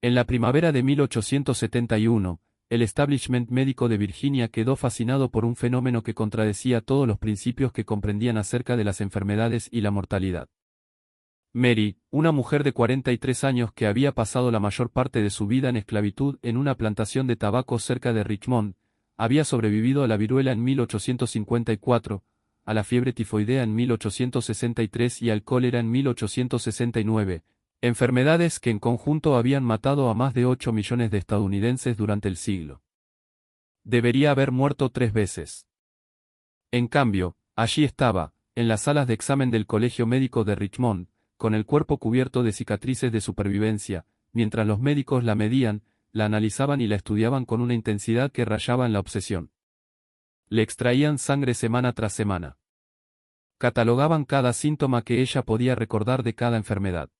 En la primavera de 1871, el establishment médico de Virginia quedó fascinado por un fenómeno que contradecía todos los principios que comprendían acerca de las enfermedades y la mortalidad. Mary, una mujer de 43 años que había pasado la mayor parte de su vida en esclavitud en una plantación de tabaco cerca de Richmond, había sobrevivido a la viruela en 1854, a la fiebre tifoidea en 1863 y al cólera en 1869, enfermedades que en conjunto habían matado a más de 8 millones de estadounidenses durante el siglo. Debería haber muerto 3 veces. En cambio, allí estaba, en las salas de examen del Colegio Médico de Richmond, con el cuerpo cubierto de cicatrices de supervivencia, mientras los médicos la medían, la analizaban y la estudiaban con una intensidad que rayaba en la obsesión. Le extraían sangre semana tras semana. Catalogaban cada síntoma que ella podía recordar de cada enfermedad.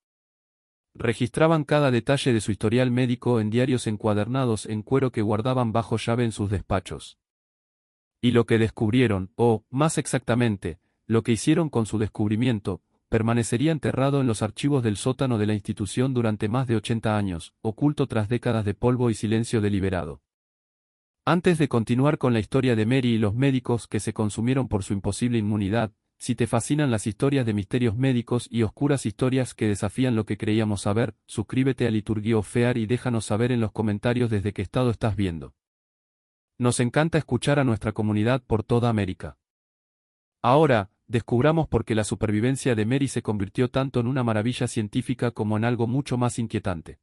Registraban cada detalle de su historial médico en diarios encuadernados en cuero que guardaban bajo llave en sus despachos. Y lo que descubrieron, o, más exactamente, lo que hicieron con su descubrimiento, permanecería enterrado en los archivos del sótano de la institución durante más de 80 años, oculto tras décadas de polvo y silencio deliberado. Antes de continuar con la historia de Mary y los médicos que se consumieron por su imposible inmunidad, si te fascinan las historias de misterios médicos y oscuras historias que desafían lo que creíamos saber, suscríbete a Liturgia of Fear y déjanos saber en los comentarios desde qué estado estás viendo. Nos encanta escuchar a nuestra comunidad por toda América. Ahora, descubramos por qué la supervivencia de Mary se convirtió tanto en una maravilla científica como en algo mucho más inquietante.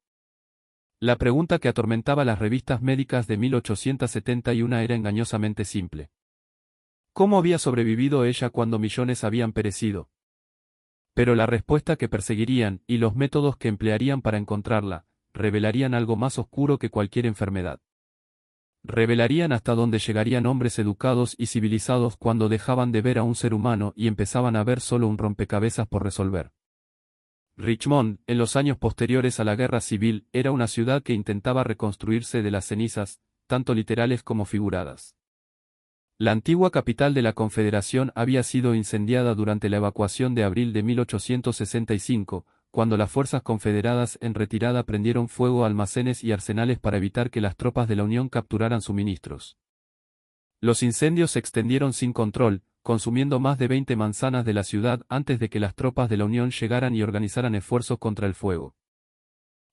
La pregunta que atormentaba las revistas médicas de 1871 era engañosamente simple. ¿Cómo había sobrevivido ella cuando millones habían perecido? Pero la respuesta que perseguirían, y los métodos que emplearían para encontrarla, revelarían algo más oscuro que cualquier enfermedad. Revelarían hasta dónde llegarían hombres educados y civilizados cuando dejaban de ver a un ser humano y empezaban a ver solo un rompecabezas por resolver. Richmond, en los años posteriores a la Guerra Civil, era una ciudad que intentaba reconstruirse de las cenizas, tanto literales como figuradas. La antigua capital de la Confederación había sido incendiada durante la evacuación de abril de 1865, cuando las fuerzas confederadas en retirada prendieron fuego a almacenes y arsenales para evitar que las tropas de la Unión capturaran suministros. Los incendios se extendieron sin control, consumiendo más de 20 manzanas de la ciudad antes de que las tropas de la Unión llegaran y organizaran esfuerzos contra el fuego.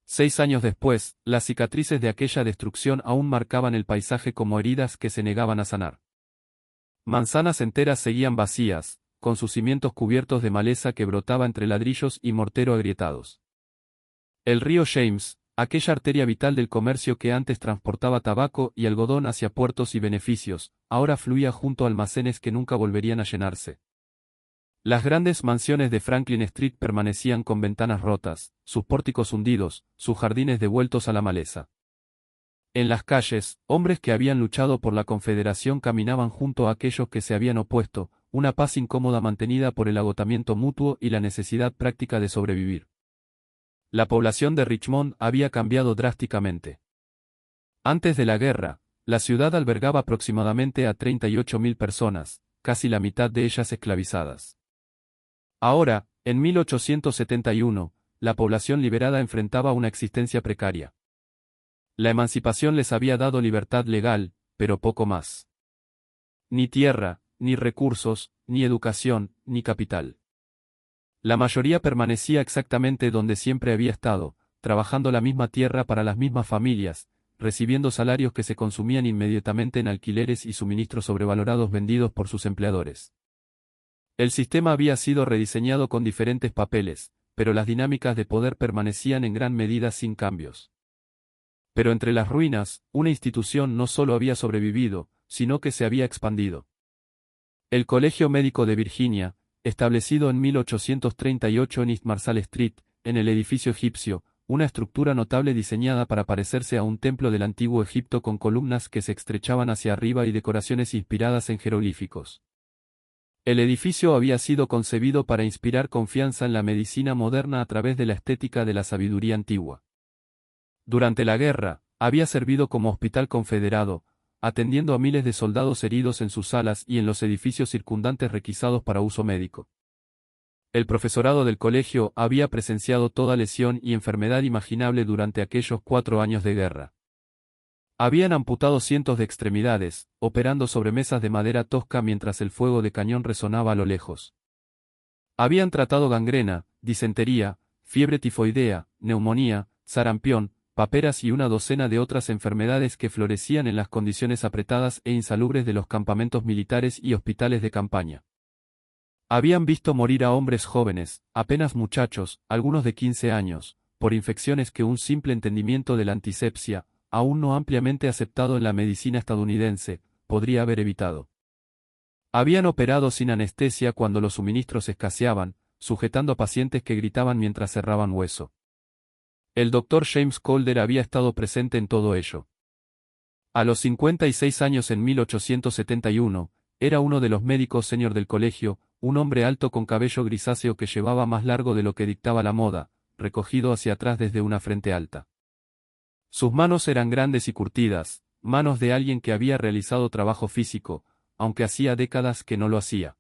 6 años después, las cicatrices de aquella destrucción aún marcaban el paisaje como heridas que se negaban a sanar. Manzanas enteras seguían vacías, con sus cimientos cubiertos de maleza que brotaba entre ladrillos y mortero agrietados. El río James, aquella arteria vital del comercio que antes transportaba tabaco y algodón hacia puertos y beneficios, ahora fluía junto a almacenes que nunca volverían a llenarse. Las grandes mansiones de Franklin Street permanecían con ventanas rotas, sus pórticos hundidos, sus jardines devueltos a la maleza. En las calles, hombres que habían luchado por la Confederación caminaban junto a aquellos que se habían opuesto, una paz incómoda mantenida por el agotamiento mutuo y la necesidad práctica de sobrevivir. La población de Richmond había cambiado drásticamente. Antes de la guerra, la ciudad albergaba aproximadamente a 38.000 personas, casi la mitad de ellas esclavizadas. Ahora, en 1871, la población liberada enfrentaba una existencia precaria. La emancipación les había dado libertad legal, pero poco más. Ni tierra, ni recursos, ni educación, ni capital. La mayoría permanecía exactamente donde siempre había estado, trabajando la misma tierra para las mismas familias, recibiendo salarios que se consumían inmediatamente en alquileres y suministros sobrevalorados vendidos por sus empleadores. El sistema había sido rediseñado con diferentes papeles, pero las dinámicas de poder permanecían en gran medida sin cambios. Pero entre las ruinas, una institución no solo había sobrevivido, sino que se había expandido. El Colegio Médico de Virginia, establecido en 1838 en East Marshall Street, en el edificio egipcio, una estructura notable diseñada para parecerse a un templo del antiguo Egipto con columnas que se estrechaban hacia arriba y decoraciones inspiradas en jeroglíficos. El edificio había sido concebido para inspirar confianza en la medicina moderna a través de la estética de la sabiduría antigua. Durante la guerra, había servido como hospital confederado, atendiendo a miles de soldados heridos en sus salas y en los edificios circundantes requisados para uso médico. El profesorado del colegio había presenciado toda lesión y enfermedad imaginable durante aquellos 4 años de guerra. Habían amputado cientos de extremidades, operando sobre mesas de madera tosca mientras el fuego de cañón resonaba a lo lejos. Habían tratado gangrena, disentería, fiebre tifoidea, neumonía, sarampión, paperas y una docena de otras enfermedades que florecían en las condiciones apretadas e insalubres de los campamentos militares y hospitales de campaña. Habían visto morir a hombres jóvenes, apenas muchachos, algunos de 15 años, por infecciones que un simple entendimiento de la antisepsia, aún no ampliamente aceptado en la medicina estadounidense, podría haber evitado. Habían operado sin anestesia cuando los suministros escaseaban, sujetando a pacientes que gritaban mientras cerraban hueso. El doctor James Calder había estado presente en todo ello. A los 56 años en 1871, era uno de los médicos senior del colegio, un hombre alto con cabello grisáceo que llevaba más largo de lo que dictaba la moda, recogido hacia atrás desde una frente alta. Sus manos eran grandes y curtidas, manos de alguien que había realizado trabajo físico, aunque hacía décadas que no lo hacía.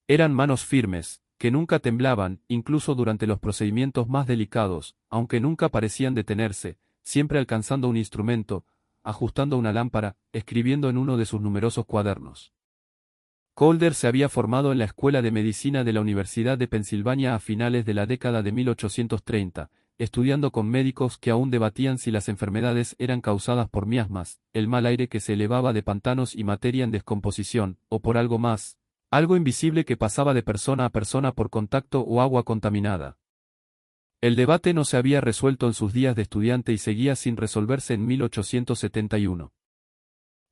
Eran manos firmes, que nunca temblaban, incluso durante los procedimientos más delicados, aunque nunca parecían detenerse, siempre alcanzando un instrumento, ajustando una lámpara, escribiendo en uno de sus numerosos cuadernos. Calder se había formado en la Escuela de Medicina de la Universidad de Pensilvania a finales de la década de 1830, estudiando con médicos que aún debatían si las enfermedades eran causadas por miasmas, el mal aire que se elevaba de pantanos y materia en descomposición, o por algo más, algo invisible que pasaba de persona a persona por contacto o agua contaminada. El debate no se había resuelto en sus días de estudiante y seguía sin resolverse en 1871.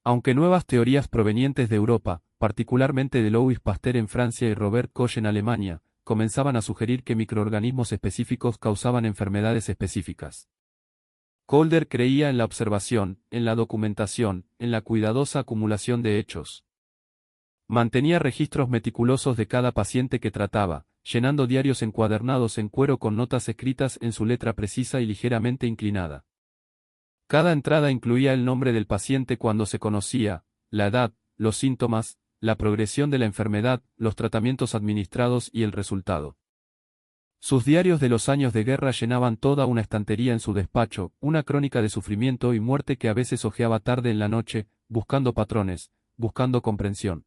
Aunque nuevas teorías provenientes de Europa, particularmente de Louis Pasteur en Francia y Robert Koch en Alemania, comenzaban a sugerir que microorganismos específicos causaban enfermedades específicas. Calder creía en la observación, en la documentación, en la cuidadosa acumulación de hechos. Mantenía registros meticulosos de cada paciente que trataba, llenando diarios encuadernados en cuero con notas escritas en su letra precisa y ligeramente inclinada. Cada entrada incluía el nombre del paciente cuando se conocía, la edad, los síntomas, la progresión de la enfermedad, los tratamientos administrados y el resultado. Sus diarios de los años de guerra llenaban toda una estantería en su despacho, una crónica de sufrimiento y muerte que a veces hojeaba tarde en la noche, buscando patrones, buscando comprensión.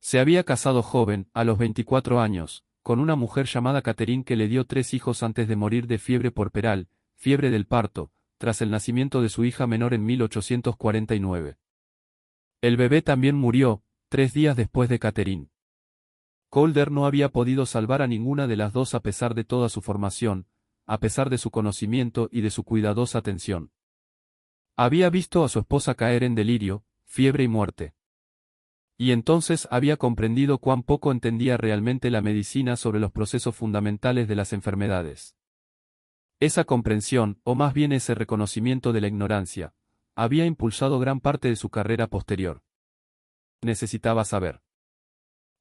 Se había casado joven, a los 24 años, con una mujer llamada Catherine que le dio 3 hijos antes de morir de fiebre puerperal, fiebre del parto, tras el nacimiento de su hija menor en 1849. El bebé también murió, 3 días después de Catherine. Calder no había podido salvar a ninguna de las dos a pesar de toda su formación, a pesar de su conocimiento y de su cuidadosa atención. Había visto a su esposa caer en delirio, fiebre y muerte. Y entonces había comprendido cuán poco entendía realmente la medicina sobre los procesos fundamentales de las enfermedades. Esa comprensión, o más bien ese reconocimiento de la ignorancia, había impulsado gran parte de su carrera posterior. Necesitaba saber.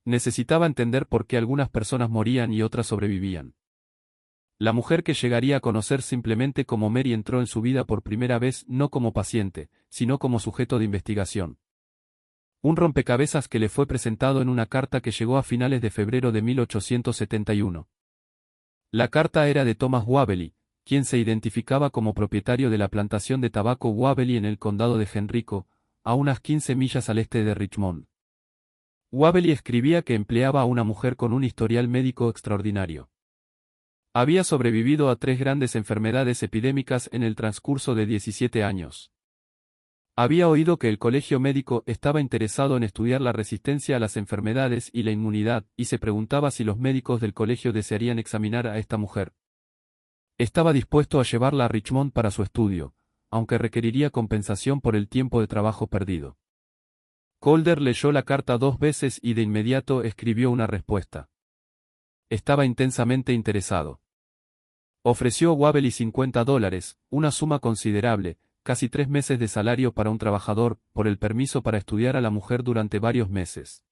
Necesitaba entender por qué algunas personas morían y otras sobrevivían. La mujer que llegaría a conocer simplemente como Mary entró en su vida por primera vez no como paciente, sino como sujeto de investigación. Un rompecabezas que le fue presentado en una carta que llegó a finales de febrero de 1871. La carta era de Thomas Wavely, quien se identificaba como propietario de la plantación de tabaco Wavely en el condado de Henrico, a unas 15 millas al este de Richmond. Wavely escribía que empleaba a una mujer con un historial médico extraordinario. Había sobrevivido a 3 grandes enfermedades epidémicas en el transcurso de 17 años. Había oído que el colegio médico estaba interesado en estudiar la resistencia a las enfermedades y la inmunidad, y se preguntaba si los médicos del colegio desearían examinar a esta mujer. Estaba dispuesto a llevarla a Richmond para su estudio, aunque requeriría compensación por el tiempo de trabajo perdido. Calder leyó la carta 2 veces y de inmediato escribió una respuesta. Estaba intensamente interesado. Ofreció a Wavely $50, una suma considerable, casi 3 meses de salario para un trabajador, por el permiso para estudiar a la mujer durante varios meses.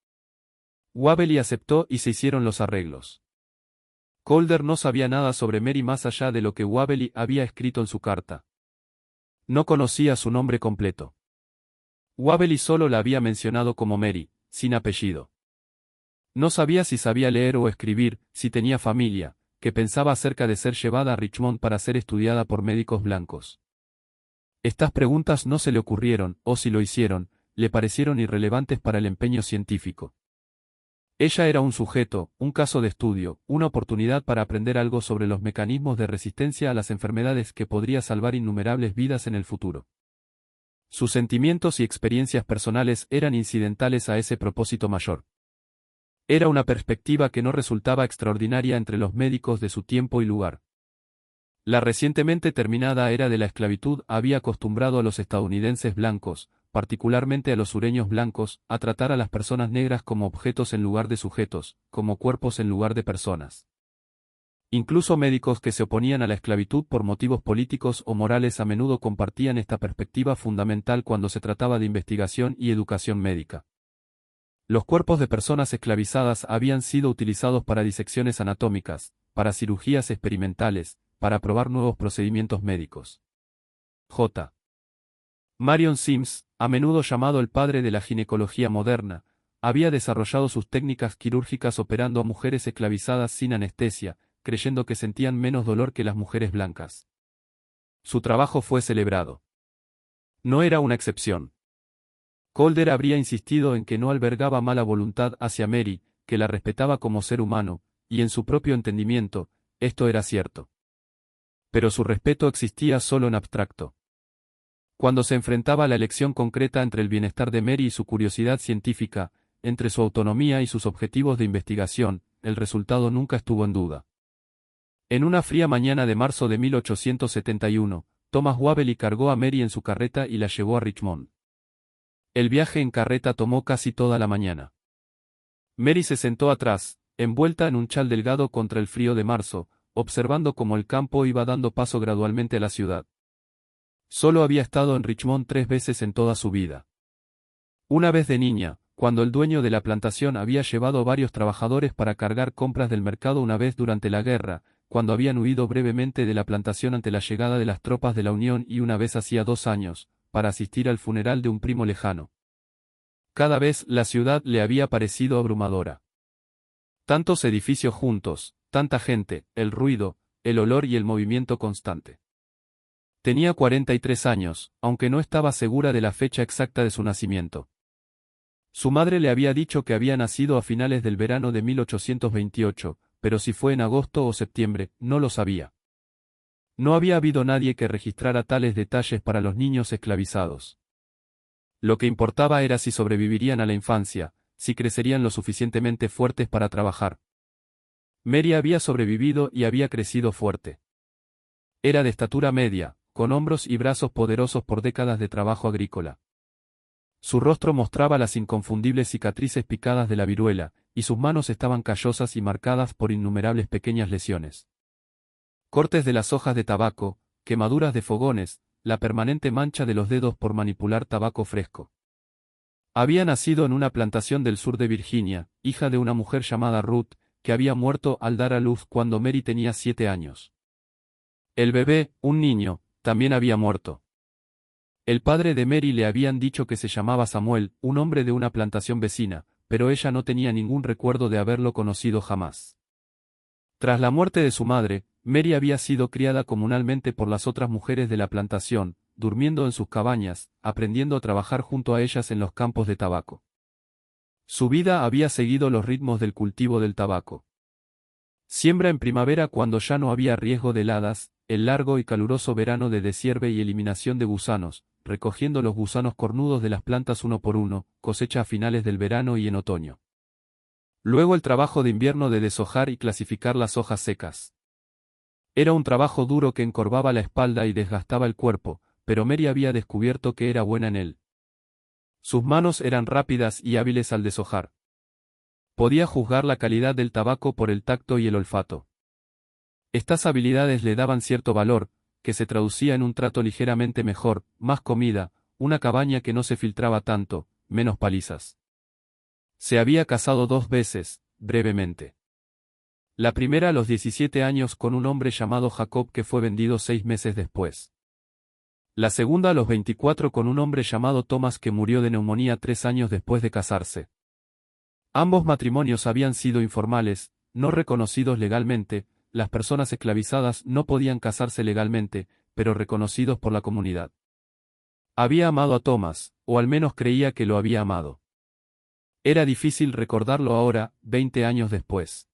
Wavely aceptó y se hicieron los arreglos. Calder no sabía nada sobre Mary más allá de lo que Wavely había escrito en su carta. No conocía su nombre completo. Wavely solo la había mencionado como Mary, sin apellido. No sabía si sabía leer o escribir, si tenía familia, que pensaba acerca de ser llevada a Richmond para ser estudiada por médicos blancos. Estas preguntas no se le ocurrieron, o si lo hicieron, le parecieron irrelevantes para el empeño científico. Ella era un sujeto, un caso de estudio, una oportunidad para aprender algo sobre los mecanismos de resistencia a las enfermedades que podría salvar innumerables vidas en el futuro. Sus sentimientos y experiencias personales eran incidentales a ese propósito mayor. Era una perspectiva que no resultaba extraordinaria entre los médicos de su tiempo y lugar. La recientemente terminada era de la esclavitud había acostumbrado a los estadounidenses blancos, particularmente a los sureños blancos, a tratar a las personas negras como objetos en lugar de sujetos, como cuerpos en lugar de personas. Incluso médicos que se oponían a la esclavitud por motivos políticos o morales a menudo compartían esta perspectiva fundamental cuando se trataba de investigación y educación médica. Los cuerpos de personas esclavizadas habían sido utilizados para disecciones anatómicas, para cirugías experimentales, para probar nuevos procedimientos médicos. J. Marion Sims, a menudo llamado el padre de la ginecología moderna, había desarrollado sus técnicas quirúrgicas operando a mujeres esclavizadas sin anestesia, creyendo que sentían menos dolor que las mujeres blancas. Su trabajo fue celebrado. No era una excepción. Calder habría insistido en que no albergaba mala voluntad hacia Mary, que la respetaba como ser humano, y en su propio entendimiento, esto era cierto. Pero su respeto existía solo en abstracto. Cuando se enfrentaba a la elección concreta entre el bienestar de Mary y su curiosidad científica, entre su autonomía y sus objetivos de investigación, el resultado nunca estuvo en duda. En una fría mañana de marzo de 1871, Thomas Waverly cargó a Mary en su carreta y la llevó a Richmond. El viaje en carreta tomó casi toda la mañana. Mary se sentó atrás, envuelta en un chal delgado contra el frío de marzo, observando cómo el campo iba dando paso gradualmente a la ciudad. Solo había estado en Richmond 3 veces en toda su vida. Una vez de niña, cuando el dueño de la plantación había llevado varios trabajadores para cargar compras del mercado una vez durante la guerra, cuando habían huido brevemente de la plantación ante la llegada de las tropas de la Unión y una vez hacía 2 años, para asistir al funeral de un primo lejano. Cada vez la ciudad le había parecido abrumadora. Tantos edificios juntos, tanta gente, el ruido, el olor y el movimiento constante. Tenía 43 años, aunque no estaba segura de la fecha exacta de su nacimiento. Su madre le había dicho que había nacido a finales del verano de 1828, pero si fue en agosto o septiembre, no lo sabía. No había habido nadie que registrara tales detalles para los niños esclavizados. Lo que importaba era si sobrevivirían a la infancia, si crecerían lo suficientemente fuertes para trabajar. Mary había sobrevivido y había crecido fuerte. Era de estatura media, con hombros y brazos poderosos por décadas de trabajo agrícola. Su rostro mostraba las inconfundibles cicatrices picadas de la viruela, y sus manos estaban callosas y marcadas por innumerables pequeñas lesiones. Cortes de las hojas de tabaco, quemaduras de fogones, la permanente mancha de los dedos por manipular tabaco fresco. Había nacido en una plantación del sur de Virginia, hija de una mujer llamada Ruth, que había muerto al dar a luz cuando Mary tenía 7 años. El bebé, un niño, también había muerto. El padre de Mary le habían dicho que se llamaba Samuel, un hombre de una plantación vecina, pero ella no tenía ningún recuerdo de haberlo conocido jamás. Tras la muerte de su madre, Mary había sido criada comunalmente por las otras mujeres de la plantación, durmiendo en sus cabañas, aprendiendo a trabajar junto a ellas en los campos de tabaco. Su vida había seguido los ritmos del cultivo del tabaco. Siembra en primavera cuando ya no había riesgo de heladas, el largo y caluroso verano de deshierde y eliminación de gusanos, recogiendo los gusanos cornudos de las plantas uno por uno, cosecha a finales del verano y en otoño. Luego el trabajo de invierno de deshojar y clasificar las hojas secas. Era un trabajo duro que encorvaba la espalda y desgastaba el cuerpo, pero Mary había descubierto que era buena en él. Sus manos eran rápidas y hábiles al deshojar. Podía juzgar la calidad del tabaco por el tacto y el olfato. Estas habilidades le daban cierto valor, que se traducía en un trato ligeramente mejor, más comida, una cabaña que no se filtraba tanto, menos palizas. Se había casado 2 veces, brevemente. La primera a los 17 años con un hombre llamado Jacob que fue vendido 6 meses después. La segunda a los 24 con un hombre llamado Thomas que murió de neumonía 3 años después de casarse. Ambos matrimonios habían sido informales, no reconocidos legalmente, las personas esclavizadas no podían casarse legalmente, pero reconocidos por la comunidad. Había amado a Thomas, o al menos creía que lo había amado. Era difícil recordarlo ahora, 20 años después.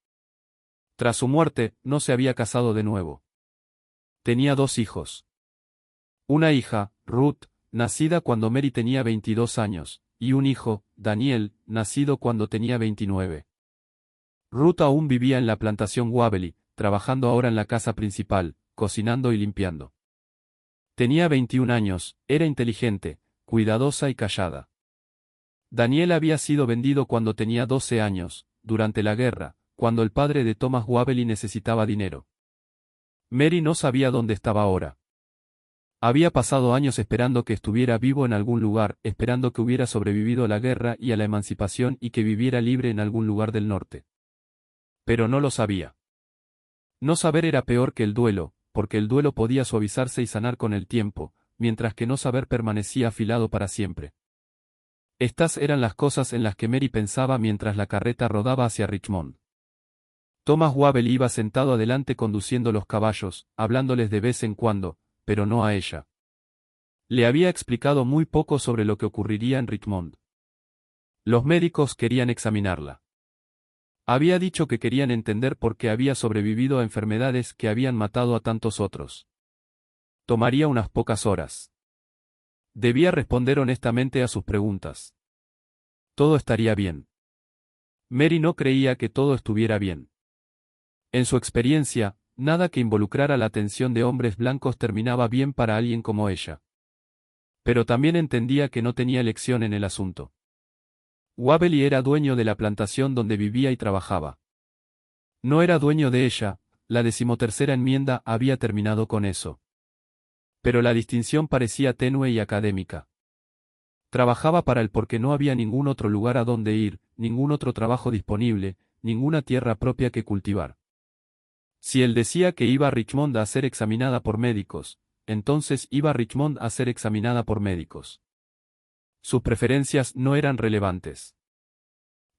Tras su muerte, no se había casado de nuevo. Tenía 2 hijos. Una hija, Ruth, nacida cuando Mary tenía 22 años, y un hijo, Daniel, nacido cuando tenía 29. Ruth aún vivía en la plantación Waverly, trabajando ahora en la casa principal, cocinando y limpiando. Tenía 21 años, era inteligente, cuidadosa y callada. Daniel había sido vendido cuando tenía 12 años, durante la guerra, cuando el padre de Thomas Waverly necesitaba dinero. Mary no sabía dónde estaba ahora. Había pasado años esperando que estuviera vivo en algún lugar, esperando que hubiera sobrevivido a la guerra y a la emancipación y que viviera libre en algún lugar del norte. Pero no lo sabía. No saber era peor que el duelo, porque el duelo podía suavizarse y sanar con el tiempo, mientras que no saber permanecía afilado para siempre. Estas eran las cosas en las que Mary pensaba mientras la carreta rodaba hacia Richmond. Thomas Waverly iba sentado adelante conduciendo los caballos, hablándoles de vez en cuando, pero no a ella. Le había explicado muy poco sobre lo que ocurriría en Richmond. Los médicos querían examinarla. Había dicho que querían entender por qué había sobrevivido a enfermedades que habían matado a tantos otros. Tomaría unas pocas horas. Debía responder honestamente a sus preguntas. Todo estaría bien. Mary no creía que todo estuviera bien. En su experiencia, nada que involucrara la atención de hombres blancos terminaba bien para alguien como ella. Pero también entendía que no tenía elección en el asunto. Waverly era dueño de la plantación donde vivía y trabajaba. No era dueño de ella, la 13ª enmienda había terminado con eso. Pero la distinción parecía tenue y académica. Trabajaba para él porque no había ningún otro lugar a donde ir, ningún otro trabajo disponible, ninguna tierra propia que cultivar. Si él decía que iba a Richmond a ser examinada por médicos, entonces iba a Richmond a ser examinada por médicos. Sus preferencias no eran relevantes.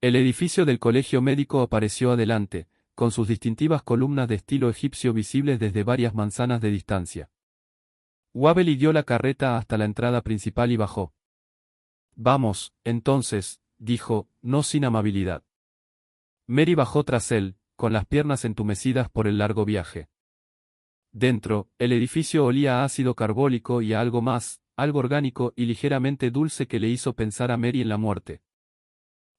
El edificio del colegio médico apareció adelante, con sus distintivas columnas de estilo egipcio visibles desde varias manzanas de distancia. Waverly guió la carreta hasta la entrada principal y bajó. Vamos, entonces, dijo, no sin amabilidad. Mary bajó tras él, con las piernas entumecidas por el largo viaje. Dentro, el edificio olía a ácido carbólico y a algo más, algo orgánico y ligeramente dulce que le hizo pensar a Mary en la muerte.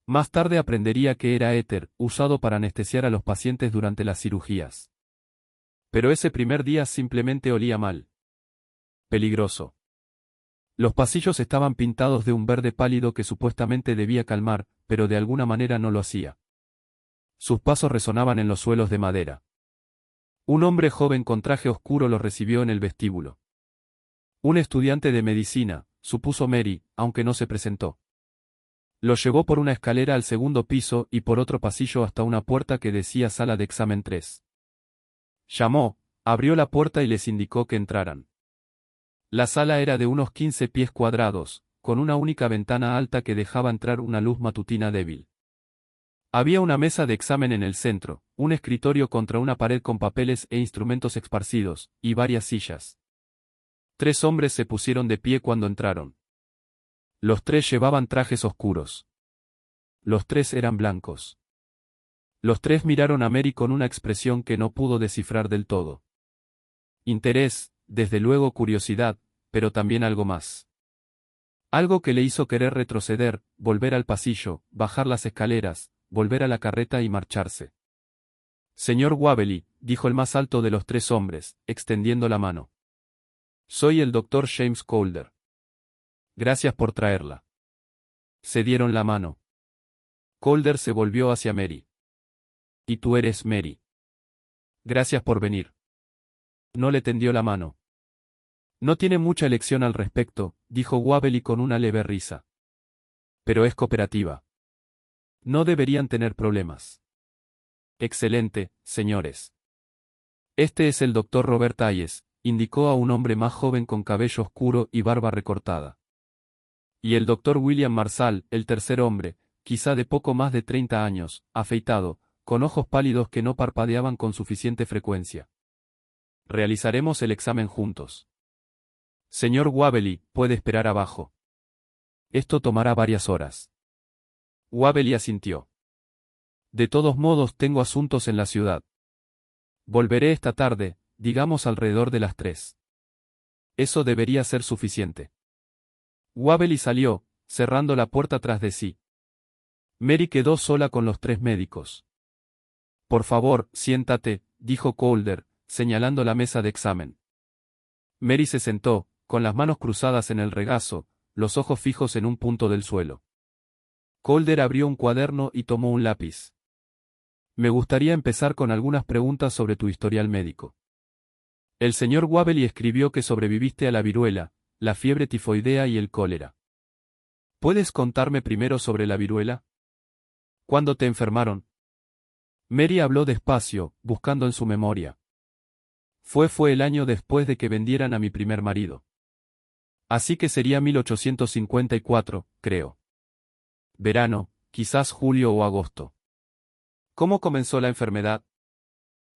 Más tarde aprendería que era éter, usado para anestesiar a los pacientes durante las cirugías. Pero ese primer día simplemente olía mal. Peligroso. Los pasillos estaban pintados de un verde pálido que supuestamente debía calmar, pero de alguna manera no lo hacía. Sus pasos resonaban en los suelos de madera. Un hombre joven con traje oscuro lo recibió en el vestíbulo. Un estudiante de medicina, supuso Mary, aunque no se presentó. Lo llevó por una escalera al segundo piso y por otro pasillo hasta una puerta que decía Sala de Examen 3. Llamó, abrió la puerta y les indicó que entraran. La sala era de unos 15 pies cuadrados, con una única ventana alta que dejaba entrar una luz matutina débil. Había una mesa de examen en el centro, un escritorio contra una pared con papeles e instrumentos esparcidos, y varias sillas. 3 hombres se pusieron de pie cuando entraron. Los 3 llevaban trajes oscuros. Los 3 eran blancos. Los 3 miraron a Mary con una expresión que no pudo descifrar del todo. Interés, desde luego curiosidad, pero también algo más. Algo que le hizo querer retroceder, volver al pasillo, bajar las escaleras, volver a la carreta y marcharse. Señor Waverly, dijo el más alto de los 3 hombres, extendiendo la mano. Soy el Dr. James Calder. Gracias por traerla. Se dieron la mano. Calder se volvió hacia Mary. Y tú eres Mary. Gracias por venir. No le tendió la mano. No tiene mucha elección al respecto, dijo Waverly con una leve risa. Pero es cooperativa. No deberían tener problemas. Excelente, señores. Este es el Dr. Robert Hayes, indicó a un hombre más joven con cabello oscuro y barba recortada. Y el Dr. William Marsall, el tercer hombre, quizá de poco más de 30 años, afeitado, con ojos pálidos que no parpadeaban con suficiente frecuencia. Realizaremos el examen juntos. Señor Wabely, puede esperar abajo. Esto tomará varias horas. Wabely asintió. De todos modos tengo asuntos en la ciudad. Volveré esta tarde, digamos alrededor de las 3. Eso debería ser suficiente. Wabely salió, cerrando la puerta tras de sí. Mary quedó sola con los 3 médicos. Por favor, siéntate, dijo Calder, señalando la mesa de examen. Mary se sentó, con las manos cruzadas en el regazo, los ojos fijos en un punto del suelo. Calder abrió un cuaderno y tomó un lápiz. Me gustaría empezar con algunas preguntas sobre tu historial médico. El señor Wabely escribió que sobreviviste a la viruela, la fiebre tifoidea y el cólera. ¿Puedes contarme primero sobre la viruela? ¿Cuándo te enfermaron? Mary habló despacio, buscando en su memoria. Fue el año después de que vendieran a mi primer marido. Así que sería 1854, creo. Verano, quizás julio o agosto. ¿Cómo comenzó la enfermedad?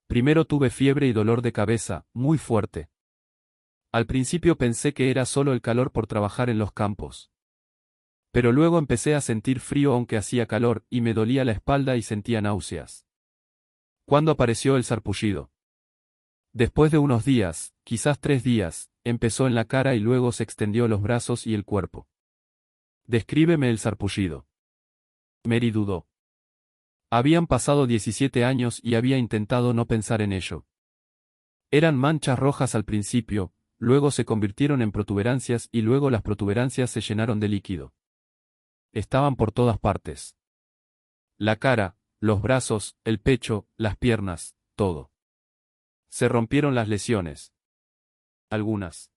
Primero tuve fiebre y dolor de cabeza, muy fuerte. Al principio pensé que era solo el calor por trabajar en los campos. Pero luego empecé a sentir frío aunque hacía calor, y me dolía la espalda y sentía náuseas. ¿Cuándo apareció el sarpullido? Después de unos días, quizás 3 días, empezó en la cara y luego se extendió los brazos y el cuerpo. Descríbeme el sarpullido. Mary dudó. Habían pasado 17 años y había intentado no pensar en ello. Eran manchas rojas al principio, luego se convirtieron en protuberancias y luego las protuberancias se llenaron de líquido. Estaban por todas partes. La cara, los brazos, el pecho, las piernas, todo. Se rompieron las lesiones. Algunas.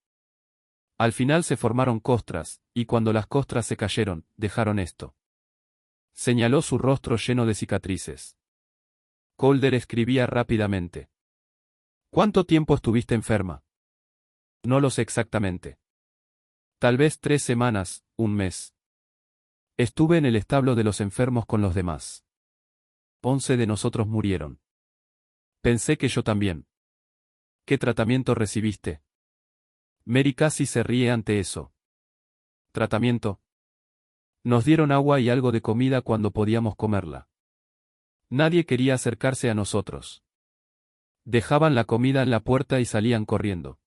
Al final se formaron costras, y cuando las costras se cayeron, dejaron esto. Señaló su rostro lleno de cicatrices. Calder escribía rápidamente. ¿Cuánto tiempo estuviste enferma? No lo sé exactamente. Tal vez 3 semanas, un mes. Estuve en el establo de los enfermos con los demás. 11 de nosotros murieron. Pensé que yo también. ¿Qué tratamiento recibiste? Mary casi se ríe ante eso. ¿Tratamiento? Nos dieron agua y algo de comida cuando podíamos comerla. Nadie quería acercarse a nosotros. Dejaban la comida en la puerta y salían corriendo.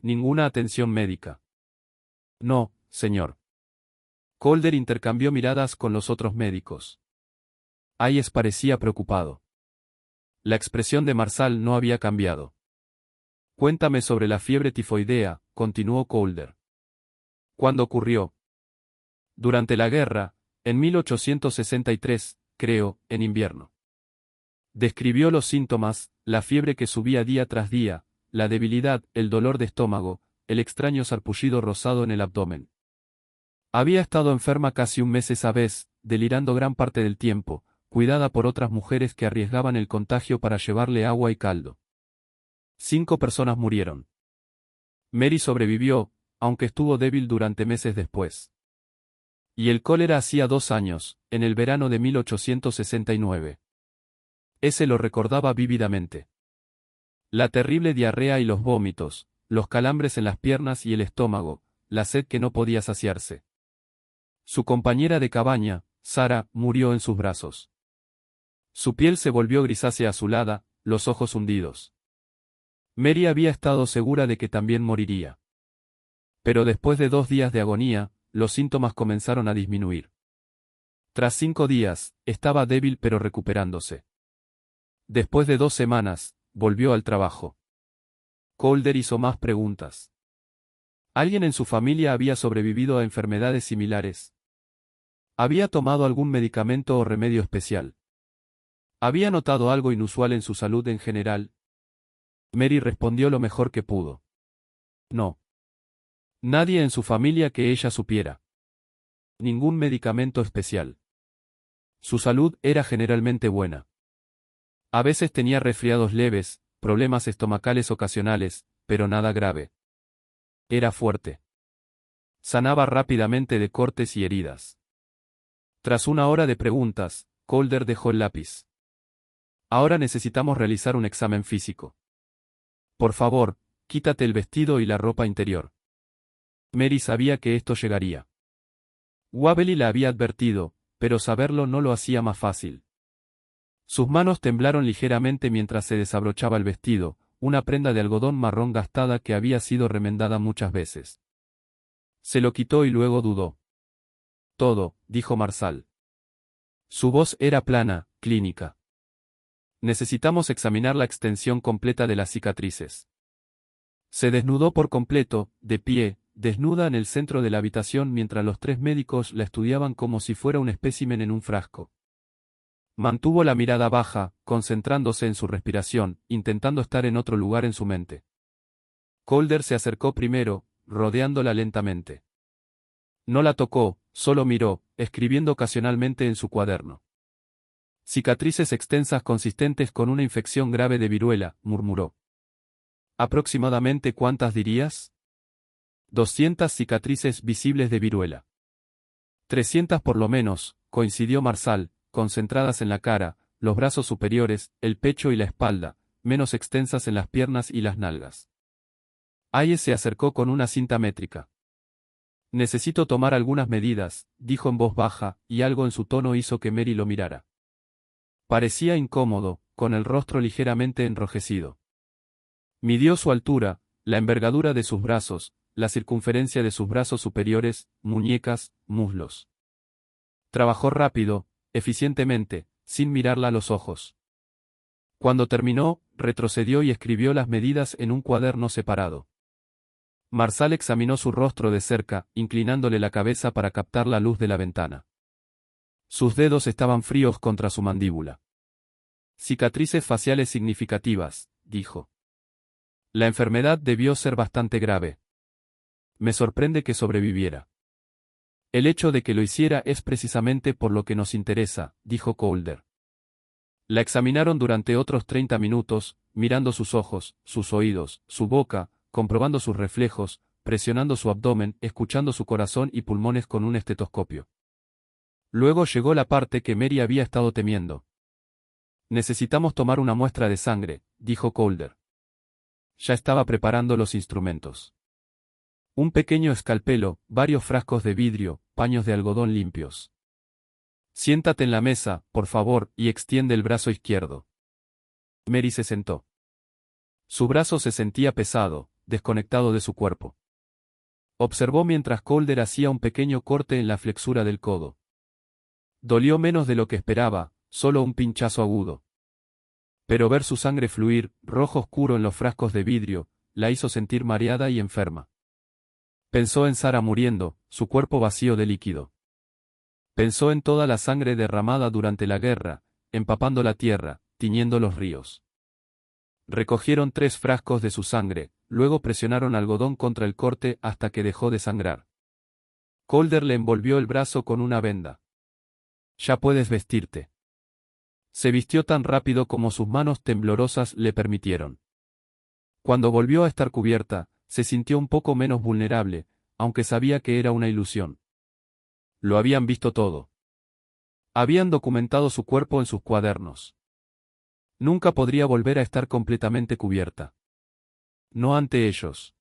Ninguna atención médica. No, señor. Calder intercambió miradas con los otros médicos. Hayes parecía preocupado. La expresión de Marsal no había cambiado. Cuéntame sobre la fiebre tifoidea, continuó Calder. ¿Cuándo ocurrió? Durante la guerra, en 1863, creo, en invierno. Describió los síntomas, la fiebre que subía día tras día, la debilidad, el dolor de estómago, el extraño sarpullido rosado en el abdomen. Había estado enferma casi un mes esa vez, delirando gran parte del tiempo, cuidada por otras mujeres que arriesgaban el contagio para llevarle agua y caldo. 5 personas murieron. Mary sobrevivió, aunque estuvo débil durante meses después. Y el cólera hacía 2 años, en el verano de 1869. Ese lo recordaba vívidamente. La terrible diarrea y los vómitos, los calambres en las piernas y el estómago, la sed que no podía saciarse. Su compañera de cabaña, Sarah, murió en sus brazos. Su piel se volvió grisácea azulada, los ojos hundidos. Mary había estado segura de que también moriría. Pero después de 2 días de agonía, los síntomas comenzaron a disminuir. Tras 5 días, estaba débil pero recuperándose. Después de 2 semanas, volvió al trabajo. Calder hizo más preguntas. ¿Alguien en su familia había sobrevivido a enfermedades similares? ¿Había tomado algún medicamento o remedio especial? ¿Había notado algo inusual en su salud en general? Mary respondió lo mejor que pudo. No. Nadie en su familia que ella supiera. Ningún medicamento especial. Su salud era generalmente buena. A veces tenía resfriados leves, problemas estomacales ocasionales, pero nada grave. Era fuerte. Sanaba rápidamente de cortes y heridas. Tras una hora de preguntas, Calder dejó el lápiz. Ahora necesitamos realizar un examen físico. Por favor, quítate el vestido y la ropa interior. Mary sabía que esto llegaría. Wavely la había advertido, pero saberlo no lo hacía más fácil. Sus manos temblaron ligeramente mientras se desabrochaba el vestido, una prenda de algodón marrón gastada que había sido remendada muchas veces. Se lo quitó y luego dudó. Todo, dijo Marsal. Su voz era plana, clínica. Necesitamos examinar la extensión completa de las cicatrices. Se desnudó por completo, de pie, desnuda en el centro de la habitación mientras los tres médicos la estudiaban como si fuera un espécimen en un frasco. Mantuvo la mirada baja, concentrándose en su respiración, intentando estar en otro lugar en su mente. Calder se acercó primero, rodeándola lentamente. No la tocó, solo miró, escribiendo ocasionalmente en su cuaderno. Cicatrices extensas consistentes con una infección grave de viruela, murmuró. ¿Aproximadamente cuántas dirías? 200 cicatrices visibles de viruela. 300 por lo menos, coincidió Marsal, concentradas en la cara, los brazos superiores, el pecho y la espalda, menos extensas en las piernas y las nalgas. Hayes se acercó con una cinta métrica. Necesito tomar algunas medidas, dijo en voz baja, y algo en su tono hizo que Mary lo mirara. Parecía incómodo, con el rostro ligeramente enrojecido. Midió su altura, la envergadura de sus brazos, la circunferencia de sus brazos superiores, muñecas, muslos. Trabajó rápido, eficientemente, sin mirarla a los ojos. Cuando terminó, retrocedió y escribió las medidas en un cuaderno separado. Marsal examinó su rostro de cerca, inclinándole la cabeza para captar la luz de la ventana. Sus dedos estaban fríos contra su mandíbula. Cicatrices faciales significativas, dijo. La enfermedad debió ser bastante grave. Me sorprende que sobreviviera. El hecho de que lo hiciera es precisamente por lo que nos interesa, dijo Calder. La examinaron durante otros 30 minutos, mirando sus ojos, sus oídos, su boca, comprobando sus reflejos, presionando su abdomen, escuchando su corazón y pulmones con un estetoscopio. Luego llegó la parte que Mary había estado temiendo. Necesitamos tomar una muestra de sangre, dijo Calder. Ya estaba preparando los instrumentos. Un pequeño escalpelo, varios frascos de vidrio, paños de algodón limpios. Siéntate en la mesa, por favor, y extiende el brazo izquierdo. Mary se sentó. Su brazo se sentía pesado, desconectado de su cuerpo. Observó mientras Calder hacía un pequeño corte en la flexura del codo. Dolió menos de lo que esperaba, solo un pinchazo agudo. Pero ver su sangre fluir, rojo oscuro en los frascos de vidrio, la hizo sentir mareada y enferma. Pensó en Sarah muriendo, su cuerpo vacío de líquido. Pensó en toda la sangre derramada durante la guerra, empapando la tierra, tiñendo los ríos. Recogieron 3 frascos de su sangre, luego presionaron algodón contra el corte hasta que dejó de sangrar. Calder le envolvió el brazo con una venda. Ya puedes vestirte. Se vistió tan rápido como sus manos temblorosas le permitieron. Cuando volvió a estar cubierta, se sintió un poco menos vulnerable, aunque sabía que era una ilusión. Lo habían visto todo. Habían documentado su cuerpo en sus cuadernos. Nunca podría volver a estar completamente cubierta. No ante ellos.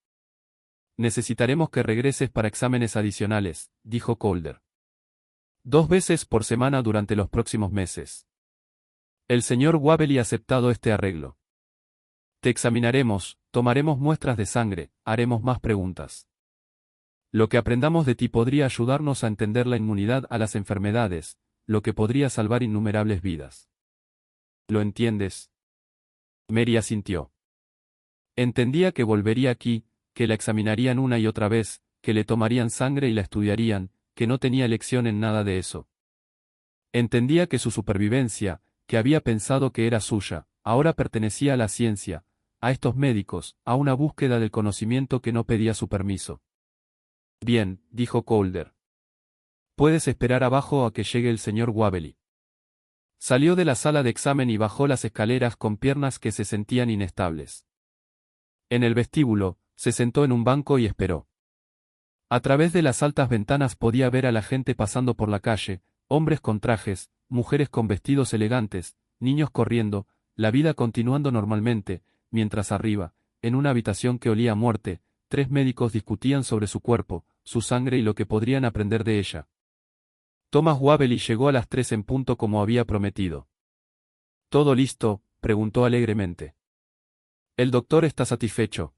Necesitaremos que regreses para exámenes adicionales, dijo Calder. 2 veces por semana durante los próximos meses. El señor Wavely ha aceptado este arreglo. Te examinaremos, tomaremos muestras de sangre, haremos más preguntas. Lo que aprendamos de ti podría ayudarnos a entender la inmunidad a las enfermedades, lo que podría salvar innumerables vidas. ¿Lo entiendes? Mary asintió. Entendía que volvería aquí, que la examinarían una y otra vez, que le tomarían sangre y la estudiarían, que no tenía elección en nada de eso. Entendía que su supervivencia, que había pensado que era suya, ahora pertenecía a la ciencia, a estos médicos, a una búsqueda del conocimiento que no pedía su permiso. Bien, dijo Calder. Puedes esperar abajo a que llegue el señor Wavely. Salió de la sala de examen y bajó las escaleras con piernas que se sentían inestables. En el vestíbulo, se sentó en un banco y esperó. A través de las altas ventanas podía ver a la gente pasando por la calle, Hombres con trajes, mujeres con vestidos elegantes, niños corriendo, la vida continuando normalmente, mientras arriba, en una habitación que olía a muerte, 3 médicos discutían sobre su cuerpo, su sangre y lo que podrían aprender de ella. Thomas Wavely llegó a las 3 en punto como había prometido. ¿Todo listo?, preguntó alegremente. ¿El doctor está satisfecho?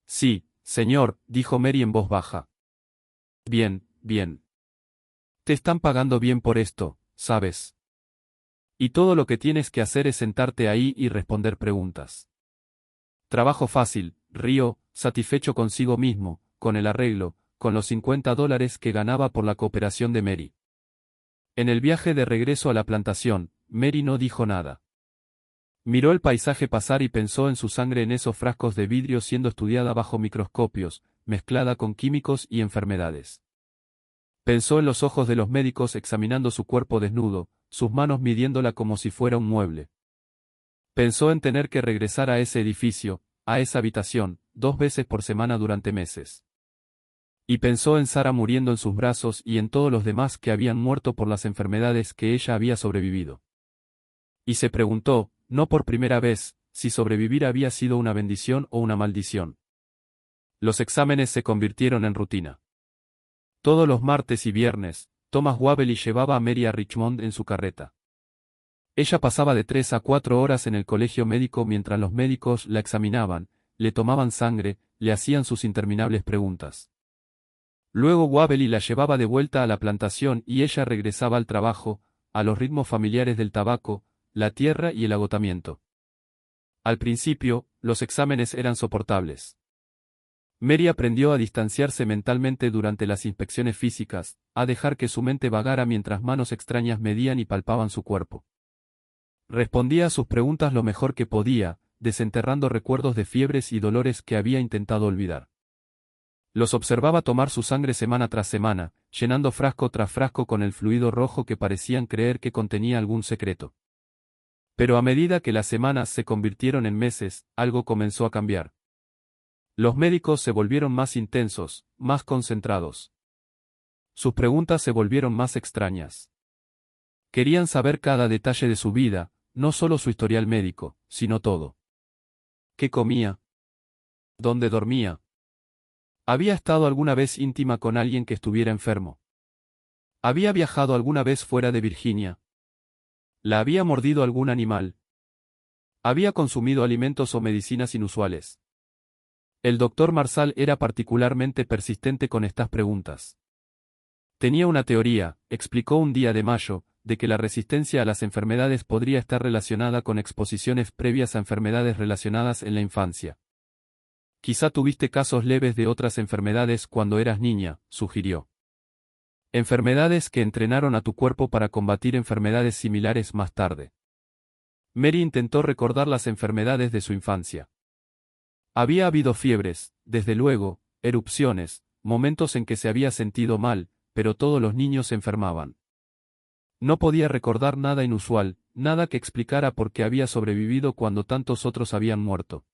Sí, señor, dijo Mary en voz baja. Bien, bien. Te están pagando bien por esto, ¿sabes? Y todo lo que tienes que hacer es sentarte ahí y responder preguntas. Trabajo fácil, río, satisfecho consigo mismo, con el arreglo, con los $50 que ganaba por la cooperación de Mary. En el viaje de regreso a la plantación, Mary no dijo nada. Miró el paisaje pasar y pensó en su sangre en esos frascos de vidrio siendo estudiada bajo microscopios, mezclada con químicos y enfermedades. Pensó en los ojos de los médicos examinando su cuerpo desnudo, sus manos midiéndola como si fuera un mueble. Pensó en tener que regresar a ese edificio, a esa habitación, 2 veces por semana durante meses. Y pensó en Sarah muriendo en sus brazos y en todos los demás que habían muerto por las enfermedades que ella había sobrevivido. Y se preguntó, no por primera vez, si sobrevivir había sido una bendición o una maldición. Los exámenes se convirtieron en rutina. Todos los martes y viernes, Thomas Wavely llevaba a Mary a Richmond en su carreta. Ella pasaba de 3 a 4 horas en el colegio médico mientras los médicos la examinaban, le tomaban sangre, le hacían sus interminables preguntas. Luego Wavely la llevaba de vuelta a la plantación y ella regresaba al trabajo, a los ritmos familiares del tabaco, la tierra y el agotamiento. Al principio, los exámenes eran soportables. Mary aprendió a distanciarse mentalmente durante las inspecciones físicas, a dejar que su mente vagara mientras manos extrañas medían y palpaban su cuerpo. Respondía a sus preguntas lo mejor que podía, desenterrando recuerdos de fiebres y dolores que había intentado olvidar. Los observaba tomar su sangre semana tras semana, llenando frasco tras frasco con el fluido rojo que parecían creer que contenía algún secreto. Pero a medida que las semanas se convirtieron en meses, algo comenzó a cambiar. Los médicos se volvieron más intensos, más concentrados. Sus preguntas se volvieron más extrañas. Querían saber cada detalle de su vida, no solo su historial médico, sino todo. ¿Qué comía? ¿Dónde dormía? ¿Había estado alguna vez íntima con alguien que estuviera enfermo? ¿Había viajado alguna vez fuera de Virginia? ¿La había mordido algún animal? ¿Había consumido alimentos o medicinas inusuales? El doctor Marshall era particularmente persistente con estas preguntas. Tenía una teoría, explicó un día de mayo, de que la resistencia a las enfermedades podría estar relacionada con exposiciones previas a enfermedades relacionadas en la infancia. Quizá tuviste casos leves de otras enfermedades cuando eras niña, sugirió. Enfermedades que entrenaron a tu cuerpo para combatir enfermedades similares más tarde. Mary intentó recordar las enfermedades de su infancia. Había habido fiebres, desde luego, erupciones, momentos en que se había sentido mal, pero todos los niños se enfermaban. No podía recordar nada inusual, nada que explicara por qué había sobrevivido cuando tantos otros habían muerto.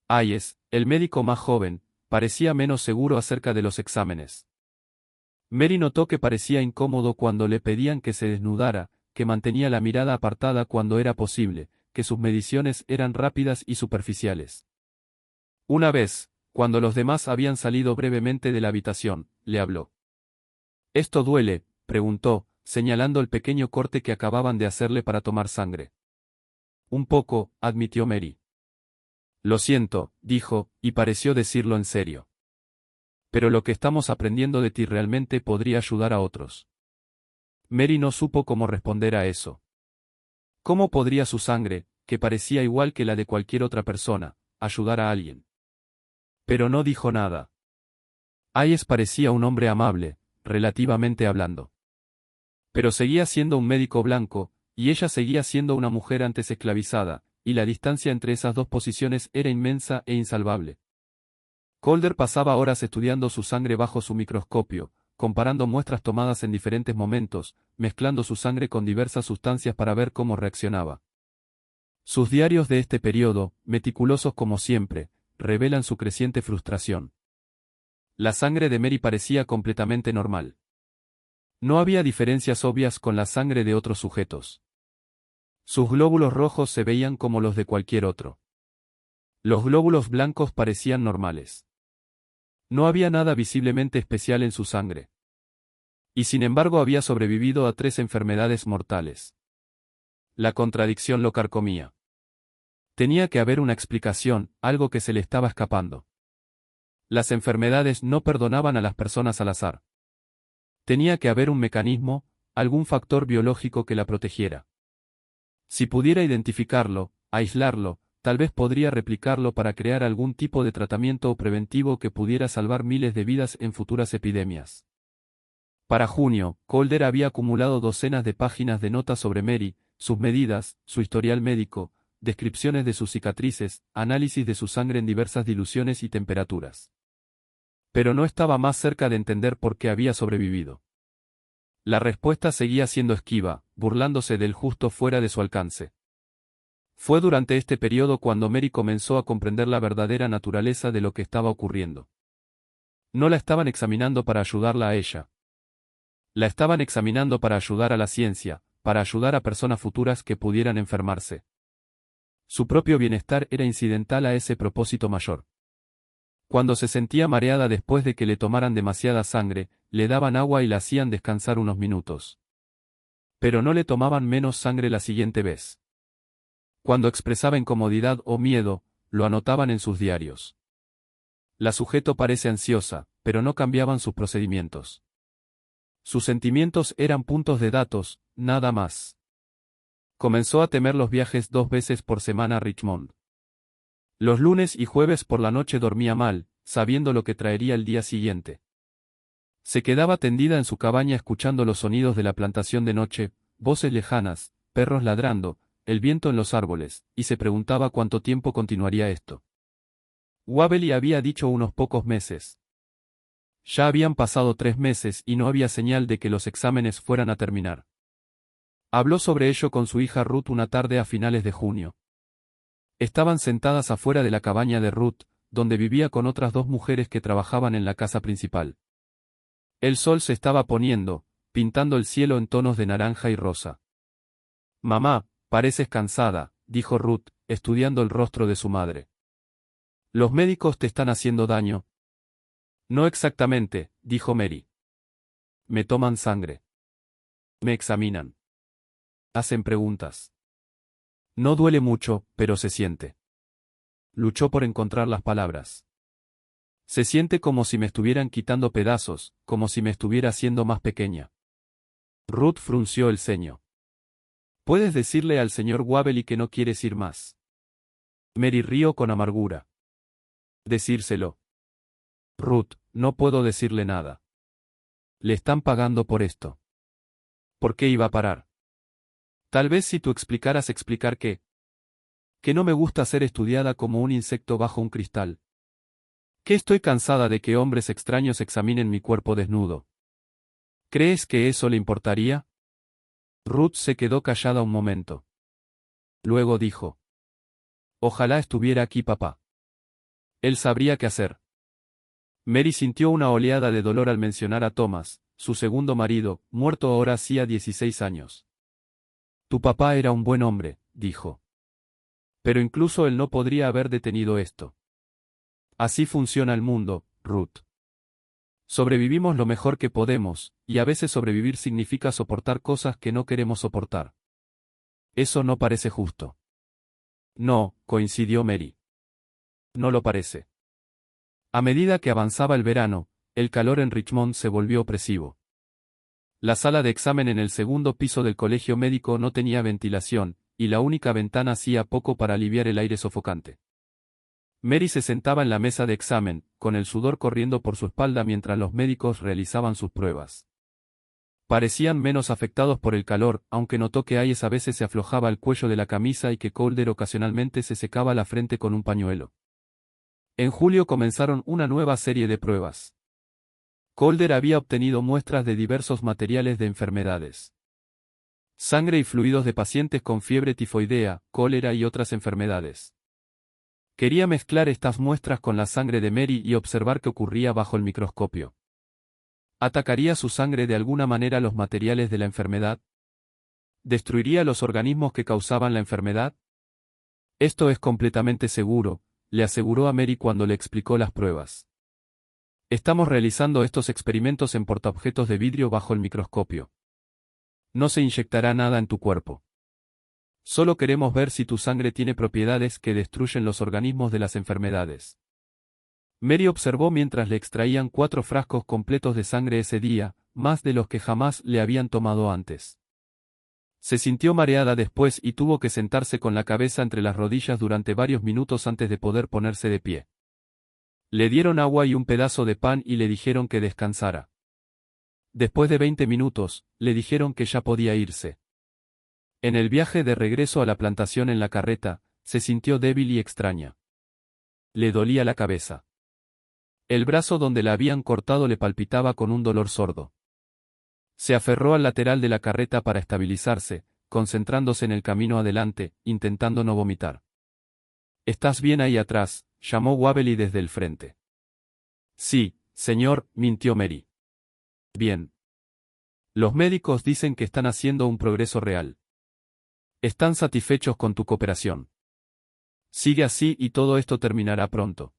Hayes, el médico más joven, parecía menos seguro acerca de los exámenes. Mary notó que parecía incómodo cuando le pedían que se desnudara, que mantenía la mirada apartada cuando era posible, que sus mediciones eran rápidas y superficiales. Una vez, cuando los demás habían salido brevemente de la habitación, le habló. ¿Esto duele?, preguntó, señalando el pequeño corte que acababan de hacerle para tomar sangre. Un poco, admitió Mary. Lo siento, dijo, y pareció decirlo en serio. Pero lo que estamos aprendiendo de ti realmente podría ayudar a otros. Mary no supo cómo responder a eso. ¿Cómo podría su sangre, que parecía igual que la de cualquier otra persona, ayudar a alguien? Pero no dijo nada. Hayes parecía un hombre amable, relativamente hablando. Pero seguía siendo un médico blanco, y ella seguía siendo una mujer antes esclavizada, y la distancia entre esas dos posiciones era inmensa e insalvable. Calder pasaba horas estudiando su sangre bajo su microscopio, comparando muestras tomadas en diferentes momentos, mezclando su sangre con diversas sustancias para ver cómo reaccionaba. Sus diarios de este periodo, meticulosos como siempre, revelan su creciente frustración. La sangre de Mary parecía completamente normal. No había diferencias obvias con la sangre de otros sujetos. Sus glóbulos rojos se veían como los de cualquier otro. Los glóbulos blancos parecían normales. No había nada visiblemente especial en su sangre. Y sin embargo había sobrevivido a 3 enfermedades mortales. La contradicción lo carcomía. Tenía que haber una explicación, algo que se le estaba escapando. Las enfermedades no perdonaban a las personas al azar. Tenía que haber un mecanismo, algún factor biológico que la protegiera. Si pudiera identificarlo, aislarlo, tal vez podría replicarlo para crear algún tipo de tratamiento preventivo que pudiera salvar miles de vidas en futuras epidemias. Para junio, Calder había acumulado docenas de páginas de notas sobre Mary, sus medidas, su historial médico, descripciones de sus cicatrices, análisis de su sangre en diversas diluciones y temperaturas. Pero no estaba más cerca de entender por qué había sobrevivido. La respuesta seguía siendo esquiva, burlándose del justo fuera de su alcance. Fue durante este periodo cuando Mary comenzó a comprender la verdadera naturaleza de lo que estaba ocurriendo. No la estaban examinando para ayudarla a ella. La estaban examinando para ayudar a la ciencia, para ayudar a personas futuras que pudieran enfermarse. Su propio bienestar era incidental a ese propósito mayor. Cuando se sentía mareada después de que le tomaran demasiada sangre, le daban agua y la hacían descansar unos minutos. Pero no le tomaban menos sangre la siguiente vez. Cuando expresaba incomodidad o miedo, lo anotaban en sus diarios. La sujeto parece ansiosa, pero no cambiaban sus procedimientos. Sus sentimientos eran puntos de datos, nada más. Comenzó a temer los viajes 2 veces por semana a Richmond. Los lunes y jueves por la noche dormía mal, sabiendo lo que traería el día siguiente. Se quedaba tendida en su cabaña escuchando los sonidos de la plantación de noche, voces lejanas, perros ladrando, el viento en los árboles, y se preguntaba cuánto tiempo continuaría esto. Wabely había dicho unos pocos meses. Ya habían pasado 3 meses y no había señal de que los exámenes fueran a terminar. Habló sobre ello con su hija Ruth una tarde a finales de junio. Estaban sentadas afuera de la cabaña de Ruth, donde vivía con otras 2 mujeres que trabajaban en la casa principal. El sol se estaba poniendo, pintando el cielo en tonos de naranja y rosa. «Mamá, pareces cansada», dijo Ruth, estudiando el rostro de su madre. «¿Los médicos te están haciendo daño?» «No exactamente», dijo Mary. «Me toman sangre. Me examinan. Hacen preguntas. No duele mucho, pero se siente». Luchó por encontrar las palabras. «Se siente como si me estuvieran quitando pedazos, como si me estuviera haciendo más pequeña». Ruth frunció el ceño. «¿Puedes decirle al señor Wabely que no quieres ir más?» Mary rió con amargura. «Decírselo. Ruth, no puedo decirle nada. Le están pagando por esto. ¿Por qué iba a parar? Tal vez si tú explicaras explicar qué. Que no me gusta ser estudiada como un insecto bajo un cristal. Que estoy cansada de que hombres extraños examinen mi cuerpo desnudo. ¿Crees que eso le importaría?» Ruth se quedó callada un momento. Luego dijo: «Ojalá estuviera aquí papá. Él sabría qué hacer». Mary sintió una oleada de dolor al mencionar a Thomas, su segundo marido, muerto ahora hacía 16 años. «Tu papá era un buen hombre», dijo. «Pero incluso él no podría haber detenido esto. Así funciona el mundo, Ruth. Sobrevivimos lo mejor que podemos, y a veces sobrevivir significa soportar cosas que no queremos soportar. Eso no parece justo». «No», coincidió Mary. «No lo parece». A medida que avanzaba el verano, el calor en Richmond se volvió opresivo. La sala de examen en el segundo piso del colegio médico no tenía ventilación, y la única ventana hacía poco para aliviar el aire sofocante. Mary se sentaba en la mesa de examen, con el sudor corriendo por su espalda mientras los médicos realizaban sus pruebas. Parecían menos afectados por el calor, aunque notó que Hayes a veces se aflojaba el cuello de la camisa y que Calder ocasionalmente se secaba la frente con un pañuelo. En julio comenzaron una nueva serie de pruebas. Calder había obtenido muestras de diversos materiales de enfermedades. Sangre y fluidos de pacientes con fiebre tifoidea, cólera y otras enfermedades. Quería mezclar estas muestras con la sangre de Mary y observar qué ocurría bajo el microscopio. ¿Atacaría su sangre de alguna manera los materiales de la enfermedad? ¿Destruiría los organismos que causaban la enfermedad? Esto es completamente seguro, le aseguró a Mary cuando le explicó las pruebas. Estamos realizando estos experimentos en portaobjetos de vidrio bajo el microscopio. No se inyectará nada en tu cuerpo. Solo queremos ver si tu sangre tiene propiedades que destruyen los organismos de las enfermedades. Mary observó mientras le extraían 4 frascos completos de sangre ese día, más de los que jamás le habían tomado antes. Se sintió mareada después y tuvo que sentarse con la cabeza entre las rodillas durante varios minutos antes de poder ponerse de pie. Le dieron agua y un pedazo de pan y le dijeron que descansara. Después de 20 minutos, le dijeron que ya podía irse. En el viaje de regreso a la plantación en la carreta, se sintió débil y extraña. Le dolía la cabeza. El brazo donde la habían cortado le palpitaba con un dolor sordo. Se aferró al lateral de la carreta para estabilizarse, concentrándose en el camino adelante, intentando no vomitar. «¿Estás bien ahí atrás?», llamó Wavely desde el frente. «Sí, señor», mintió Mary. «Bien. Los médicos dicen que están haciendo un progreso real. Están satisfechos con tu cooperación. Sigue así y todo esto terminará pronto».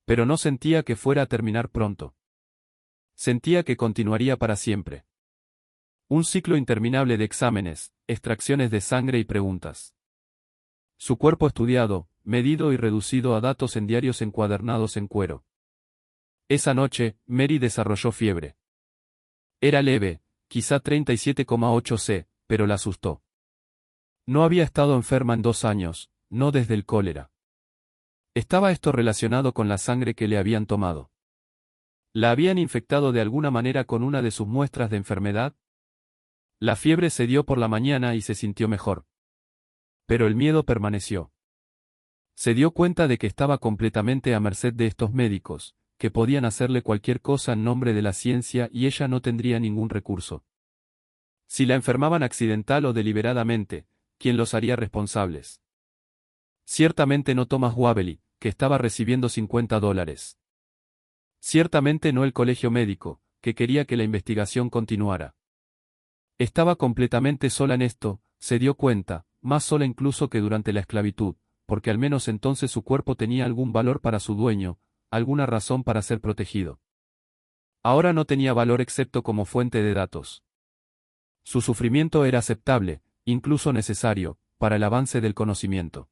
Pero no sentía que fuera a terminar pronto. Sentía que continuaría para siempre. Un ciclo interminable de exámenes, extracciones de sangre y preguntas. Su cuerpo estudiado, medido y reducido a datos en diarios encuadernados en cuero. Esa noche, Mary desarrolló fiebre. Era leve, quizá 37,8 C, pero la asustó. No había estado enferma en 2 años, no desde el cólera. ¿Estaba esto relacionado con la sangre que le habían tomado? ¿La habían infectado de alguna manera con una de sus muestras de enfermedad? La fiebre cedió por la mañana y se sintió mejor. Pero el miedo permaneció. Se dio cuenta de que estaba completamente a merced de estos médicos, que podían hacerle cualquier cosa en nombre de la ciencia y ella no tendría ningún recurso. Si la enfermaban accidental o deliberadamente, ¿quién los haría responsables? Ciertamente no Thomas Wavely, que estaba recibiendo $50. Ciertamente no el colegio médico, que quería que la investigación continuara. Estaba completamente sola en esto, se dio cuenta, más sola incluso que durante la esclavitud, porque al menos entonces su cuerpo tenía algún valor para su dueño, alguna razón para ser protegido. Ahora no tenía valor excepto como fuente de datos. Su sufrimiento era aceptable, incluso necesario, para el avance del conocimiento.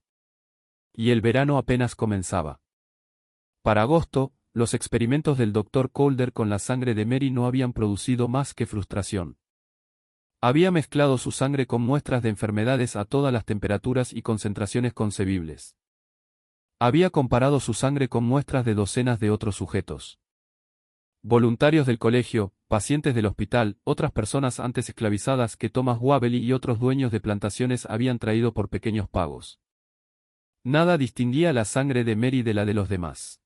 Y el verano apenas comenzaba. Para agosto, los experimentos del Dr. Calder con la sangre de Mary no habían producido más que frustración. Había mezclado su sangre con muestras de enfermedades a todas las temperaturas y concentraciones concebibles. Había comparado su sangre con muestras de docenas de otros sujetos. Voluntarios del colegio, pacientes del hospital, otras personas antes esclavizadas que Thomas Wavely y otros dueños de plantaciones habían traído por pequeños pagos. Nada distinguía la sangre de Mary de la de los demás.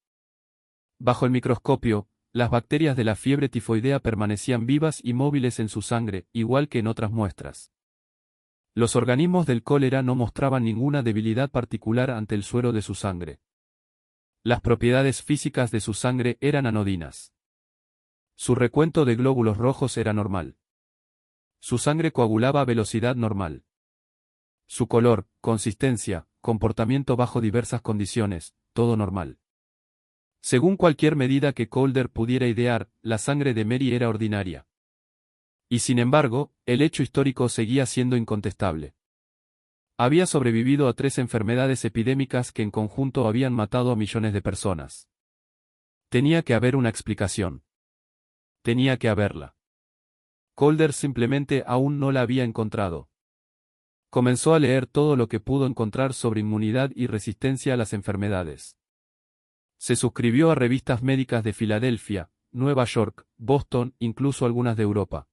Bajo el microscopio, las bacterias de la fiebre tifoidea permanecían vivas y móviles en su sangre, igual que en otras muestras. Los organismos del cólera no mostraban ninguna debilidad particular ante el suero de su sangre. Las propiedades físicas de su sangre eran anodinas. Su recuento de glóbulos rojos era normal. Su sangre coagulaba a velocidad normal. Su color, consistencia, comportamiento bajo diversas condiciones, todo normal. Según cualquier medida que Calder pudiera idear, la sangre de Mary era ordinaria. Y sin embargo, el hecho histórico seguía siendo incontestable. Había sobrevivido a 3 enfermedades epidémicas que en conjunto habían matado a millones de personas. Tenía que haber una explicación. Tenía que haberla. Calder simplemente aún no la había encontrado. Comenzó a leer todo lo que pudo encontrar sobre inmunidad y resistencia a las enfermedades. Se suscribió a revistas médicas de Filadelfia, Nueva York, Boston, incluso algunas de Europa.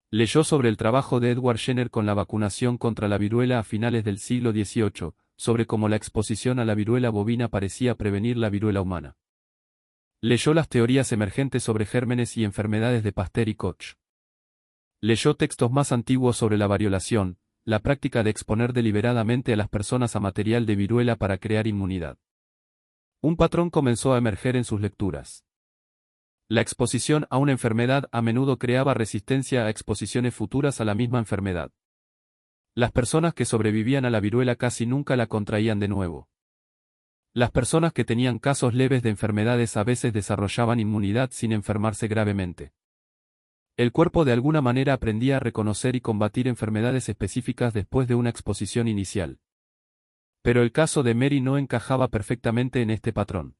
Leyó sobre el trabajo de Edward Jenner con la vacunación contra la viruela a finales del siglo XVIII, sobre cómo la exposición a la viruela bovina parecía prevenir la viruela humana. Leyó las teorías emergentes sobre gérmenes y enfermedades de Pasteur y Koch. Leyó textos más antiguos sobre la variolación, la práctica de exponer deliberadamente a las personas a material de viruela para crear inmunidad. Un patrón comenzó a emerger en sus lecturas. La exposición a una enfermedad a menudo creaba resistencia a exposiciones futuras a la misma enfermedad. Las personas que sobrevivían a la viruela casi nunca la contraían de nuevo. Las personas que tenían casos leves de enfermedades a veces desarrollaban inmunidad sin enfermarse gravemente. El cuerpo de alguna manera aprendía a reconocer y combatir enfermedades específicas después de una exposición inicial. Pero el caso de Mary no encajaba perfectamente en este patrón.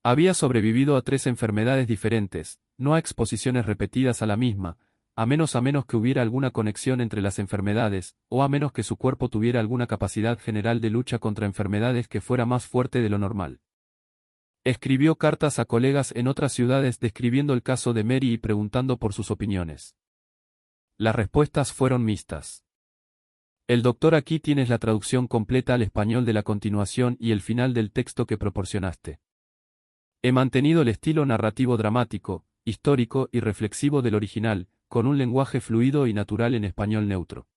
Había sobrevivido a 3 enfermedades diferentes, no a exposiciones repetidas a la misma, a menos que hubiera alguna conexión entre las enfermedades, o a menos que su cuerpo tuviera alguna capacidad general de lucha contra enfermedades que fuera más fuerte de lo normal. Escribió cartas a colegas en otras ciudades describiendo el caso de Mary y preguntando por sus opiniones. Las respuestas fueron mixtas. El doctor, aquí tienes la traducción completa al español de la continuación y el final del texto que proporcionaste. He mantenido el estilo narrativo dramático, histórico y reflexivo del original, con un lenguaje fluido y natural en español neutro.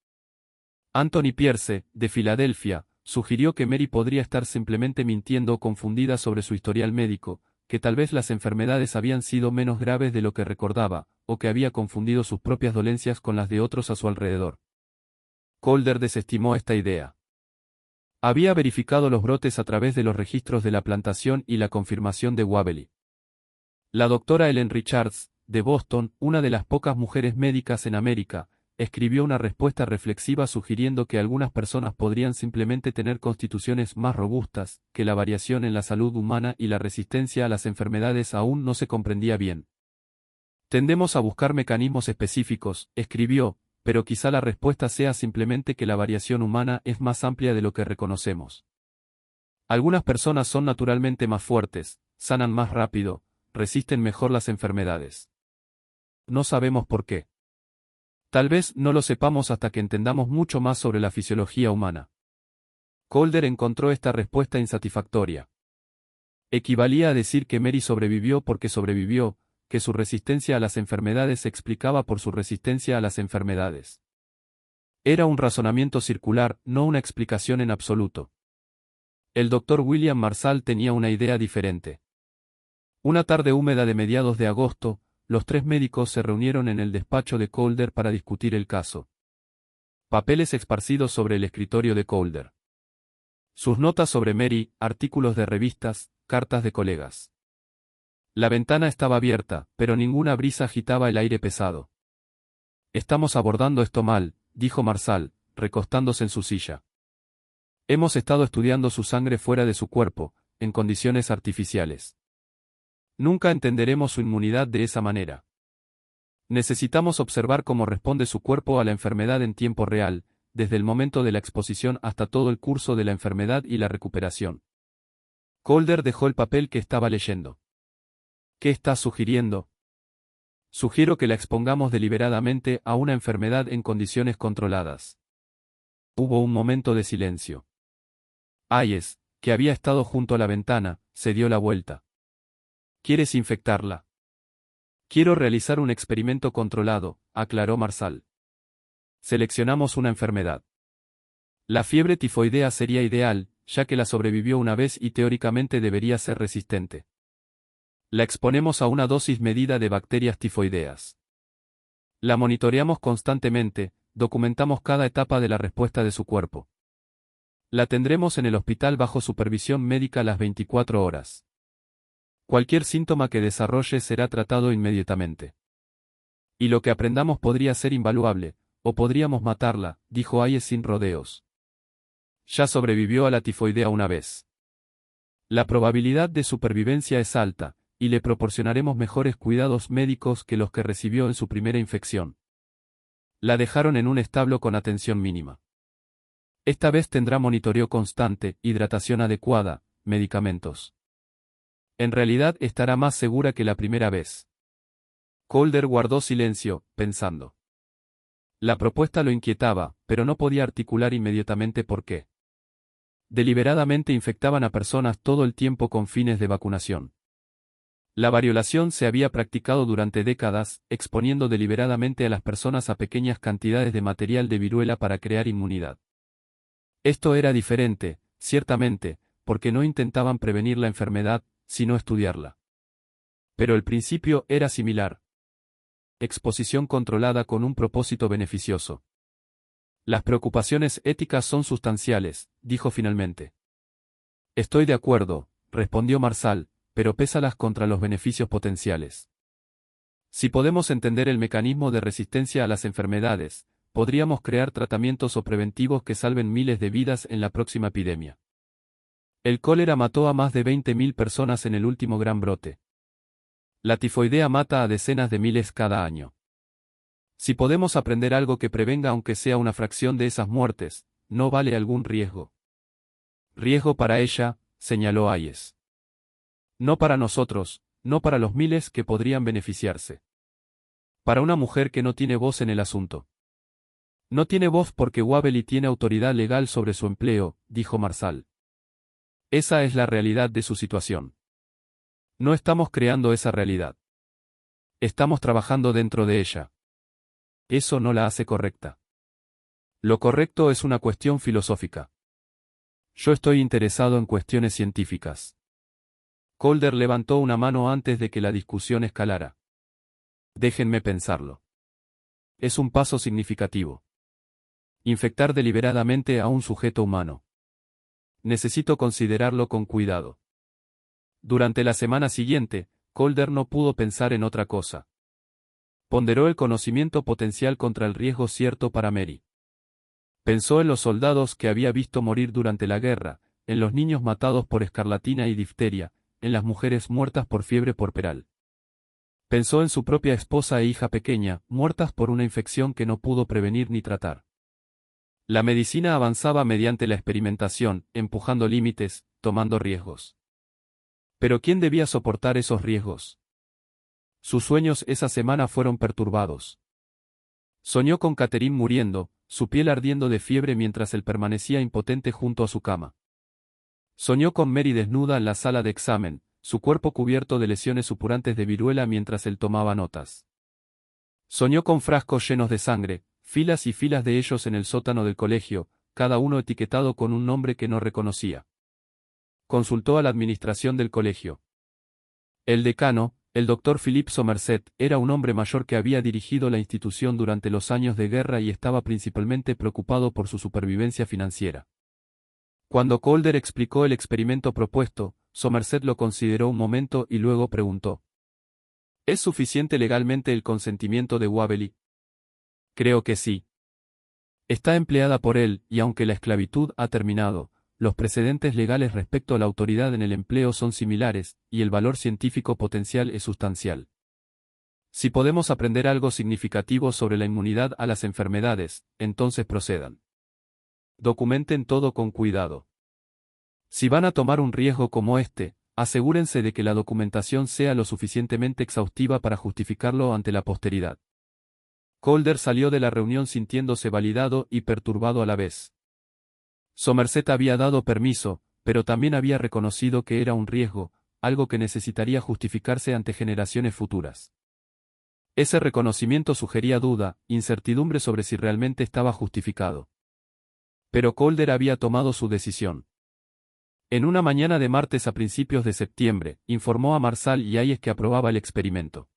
Anthony Pierce, de Filadelfia, sugirió que Mary podría estar simplemente mintiendo o confundida sobre su historial médico, que tal vez las enfermedades habían sido menos graves de lo que recordaba, o que había confundido sus propias dolencias con las de otros a su alrededor. Calder desestimó esta idea. Había verificado los brotes a través de los registros de la plantación y la confirmación de Waverly. La doctora Ellen Richards, de Boston, una de las pocas mujeres médicas en América, escribió una respuesta reflexiva sugiriendo que algunas personas podrían simplemente tener constituciones más robustas, que la variación en la salud humana y la resistencia a las enfermedades aún no se comprendía bien. Tendemos a buscar mecanismos específicos, escribió, pero quizá la respuesta sea simplemente que la variación humana es más amplia de lo que reconocemos. Algunas personas son naturalmente más fuertes, sanan más rápido, resisten mejor las enfermedades. No sabemos por qué. Tal vez no lo sepamos hasta que entendamos mucho más sobre la fisiología humana. Calder encontró esta respuesta insatisfactoria. Equivalía a decir que Mary sobrevivió porque sobrevivió, que su resistencia a las enfermedades se explicaba por su resistencia a las enfermedades. Era un razonamiento circular, no una explicación en absoluto. El doctor William Marshall tenía una idea diferente. Una tarde húmeda de mediados de agosto, los 3 médicos se reunieron en el despacho de Calder para discutir el caso. Papeles esparcidos sobre el escritorio de Calder. Sus notas sobre Mary, artículos de revistas, cartas de colegas. La ventana estaba abierta, pero ninguna brisa agitaba el aire pesado. Estamos abordando esto mal, dijo Marshall, recostándose en su silla. Hemos estado estudiando su sangre fuera de su cuerpo, en condiciones artificiales. Nunca entenderemos su inmunidad de esa manera. Necesitamos observar cómo responde su cuerpo a la enfermedad en tiempo real, desde el momento de la exposición hasta todo el curso de la enfermedad y la recuperación. Calder dejó el papel que estaba leyendo. ¿Qué estás sugiriendo? Sugiero que la expongamos deliberadamente a una enfermedad en condiciones controladas. Hubo un momento de silencio. Hayes, que había estado junto a la ventana, se dio la vuelta. ¿Quieres infectarla? Quiero realizar un experimento controlado, aclaró Marshall. Seleccionamos una enfermedad. La fiebre tifoidea sería ideal, ya que la sobrevivió una vez y teóricamente debería ser resistente. La exponemos a una dosis medida de bacterias tifoideas. La monitoreamos constantemente, documentamos cada etapa de la respuesta de su cuerpo. La tendremos en el hospital bajo supervisión médica las 24 horas. Cualquier síntoma que desarrolle será tratado inmediatamente. Y lo que aprendamos podría ser invaluable, o podríamos matarla, dijo Hayes sin rodeos. Ya sobrevivió a la tifoidea una vez. La probabilidad de supervivencia es alta, y le proporcionaremos mejores cuidados médicos que los que recibió en su primera infección. La dejaron en un establo con atención mínima. Esta vez tendrá monitoreo constante, hidratación adecuada, medicamentos. En realidad estará más segura que la primera vez. Calder guardó silencio, pensando. La propuesta lo inquietaba, pero no podía articular inmediatamente por qué. Deliberadamente infectaban a personas todo el tiempo con fines de vacunación. La variolación se había practicado durante décadas, exponiendo deliberadamente a las personas a pequeñas cantidades de material de viruela para crear inmunidad. Esto era diferente, ciertamente, porque no intentaban prevenir la enfermedad, sino estudiarla. Pero el principio era similar. Exposición controlada con un propósito beneficioso. Las preocupaciones éticas son sustanciales, dijo finalmente. Estoy de acuerdo, respondió Marsal, pero pésalas contra los beneficios potenciales. Si podemos entender el mecanismo de resistencia a las enfermedades, podríamos crear tratamientos o preventivos que salven miles de vidas en la próxima epidemia. El cólera mató a más de 20.000 personas en el último gran brote. La tifoidea mata a decenas de miles cada año. Si podemos aprender algo que prevenga aunque sea una fracción de esas muertes, no vale algún riesgo. Riesgo para ella, señaló Hayes. No para nosotros, no para los miles que podrían beneficiarse. Para una mujer que no tiene voz en el asunto. No tiene voz porque Waverly tiene autoridad legal sobre su empleo, dijo Marsal. Esa es la realidad de su situación. No estamos creando esa realidad. Estamos trabajando dentro de ella. Eso no la hace correcta. Lo correcto es una cuestión filosófica. Yo estoy interesado en cuestiones científicas. Calder levantó una mano antes de que la discusión escalara. Déjenme pensarlo. Es un paso significativo. Infectar deliberadamente a un sujeto humano. Necesito considerarlo con cuidado. Durante la semana siguiente, Calder no pudo pensar en otra cosa. Ponderó el conocimiento potencial contra el riesgo cierto para Mary. Pensó en los soldados que había visto morir durante la guerra, en los niños matados por escarlatina y difteria, en las mujeres muertas por fiebre puerperal. Pensó en su propia esposa e hija pequeña, muertas por una infección que no pudo prevenir ni tratar. La medicina avanzaba mediante la experimentación, empujando límites, tomando riesgos. Pero ¿quién debía soportar esos riesgos? Sus sueños esa semana fueron perturbados. Soñó con Catherine muriendo, su piel ardiendo de fiebre mientras él permanecía impotente junto a su cama. Soñó con Mary desnuda en la sala de examen, su cuerpo cubierto de lesiones supurantes de viruela mientras él tomaba notas. Soñó con frascos llenos de sangre, filas y filas de ellos en el sótano del colegio, cada uno etiquetado con un nombre que no reconocía. Consultó a la administración del colegio. El decano, el Dr. Philip Somerset, era un hombre mayor que había dirigido la institución durante los años de guerra y estaba principalmente preocupado por su supervivencia financiera. Cuando Calder explicó el experimento propuesto, Somerset lo consideró un momento y luego preguntó: ¿Es suficiente legalmente el consentimiento de Waverly? Creo que sí. Está empleada por él, y aunque la esclavitud ha terminado, los precedentes legales respecto a la autoridad en el empleo son similares, y el valor científico potencial es sustancial. Si podemos aprender algo significativo sobre la inmunidad a las enfermedades, entonces procedan. Documenten todo con cuidado. Si van a tomar un riesgo como este, asegúrense de que la documentación sea lo suficientemente exhaustiva para justificarlo ante la posteridad. Calder salió de la reunión sintiéndose validado y perturbado a la vez. Somerset había dado permiso, pero también había reconocido que era un riesgo, algo que necesitaría justificarse ante generaciones futuras. Ese reconocimiento sugería duda, incertidumbre sobre si realmente estaba justificado. Pero Calder había tomado su decisión. En una mañana de martes a principios de septiembre, informó a Marsal y Hayes que aprobaba el experimento.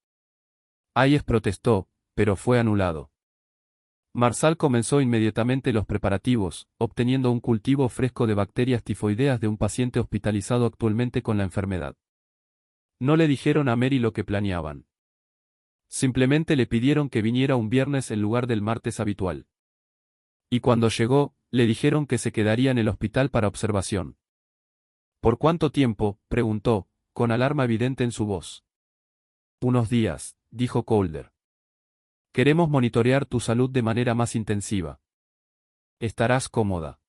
Hayes protestó, pero fue anulado. Marsal comenzó inmediatamente los preparativos, obteniendo un cultivo fresco de bacterias tifoideas de un paciente hospitalizado actualmente con la enfermedad. No le dijeron a Mary lo que planeaban. Simplemente le pidieron que viniera un viernes en lugar del martes habitual. Y cuando llegó, le dijeron que se quedaría en el hospital para observación. ¿Por cuánto tiempo?, preguntó, con alarma evidente en su voz. Unos días, dijo Calder. Queremos monitorear tu salud de manera más intensiva. Estarás cómoda.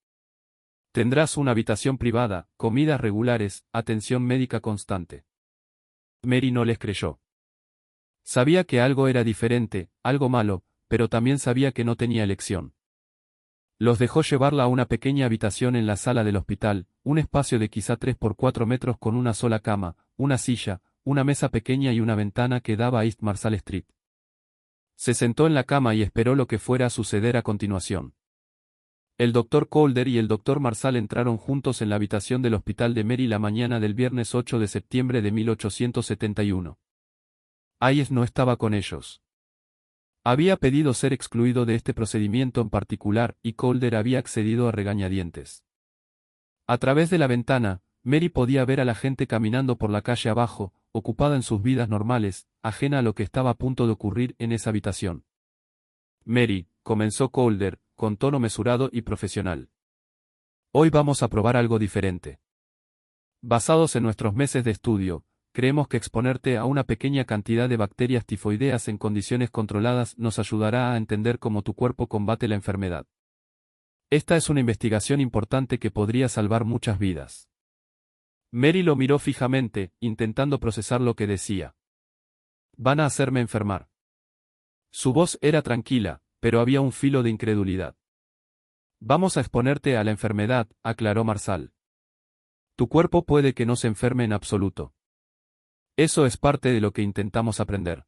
Tendrás una habitación privada, comidas regulares, atención médica constante. Mary no les creyó. Sabía que algo era diferente, algo malo, pero también sabía que no tenía elección. Los dejó llevarla a una pequeña habitación en la sala del hospital, un espacio de quizá 3 por 4 metros con una sola cama, una silla, una mesa pequeña y una ventana que daba a East Marsal Street. Se sentó en la cama y esperó lo que fuera a suceder a continuación. El Dr. Calder y el Dr. Marsal entraron juntos en la habitación del hospital de Mary la mañana del viernes 8 de septiembre de 1871. Hayes no estaba con ellos. Había pedido ser excluido de este procedimiento en particular y Calder había accedido a regañadientes. A través de la ventana, Mary podía ver a la gente caminando por la calle abajo, ocupada en sus vidas normales, ajena a lo que estaba a punto de ocurrir en esa habitación. Mary, comenzó Calder, con tono mesurado y profesional. Hoy vamos a probar algo diferente. Basados en nuestros meses de estudio, creemos que exponerte a una pequeña cantidad de bacterias tifoideas en condiciones controladas nos ayudará a entender cómo tu cuerpo combate la enfermedad. Esta es una investigación importante que podría salvar muchas vidas. Mary lo miró fijamente, intentando procesar lo que decía. Van a hacerme enfermar. Su voz era tranquila, pero había un filo de incredulidad. Vamos a exponerte a la enfermedad, aclaró Marsal. Tu cuerpo puede que no se enferme en absoluto. Eso es parte de lo que intentamos aprender.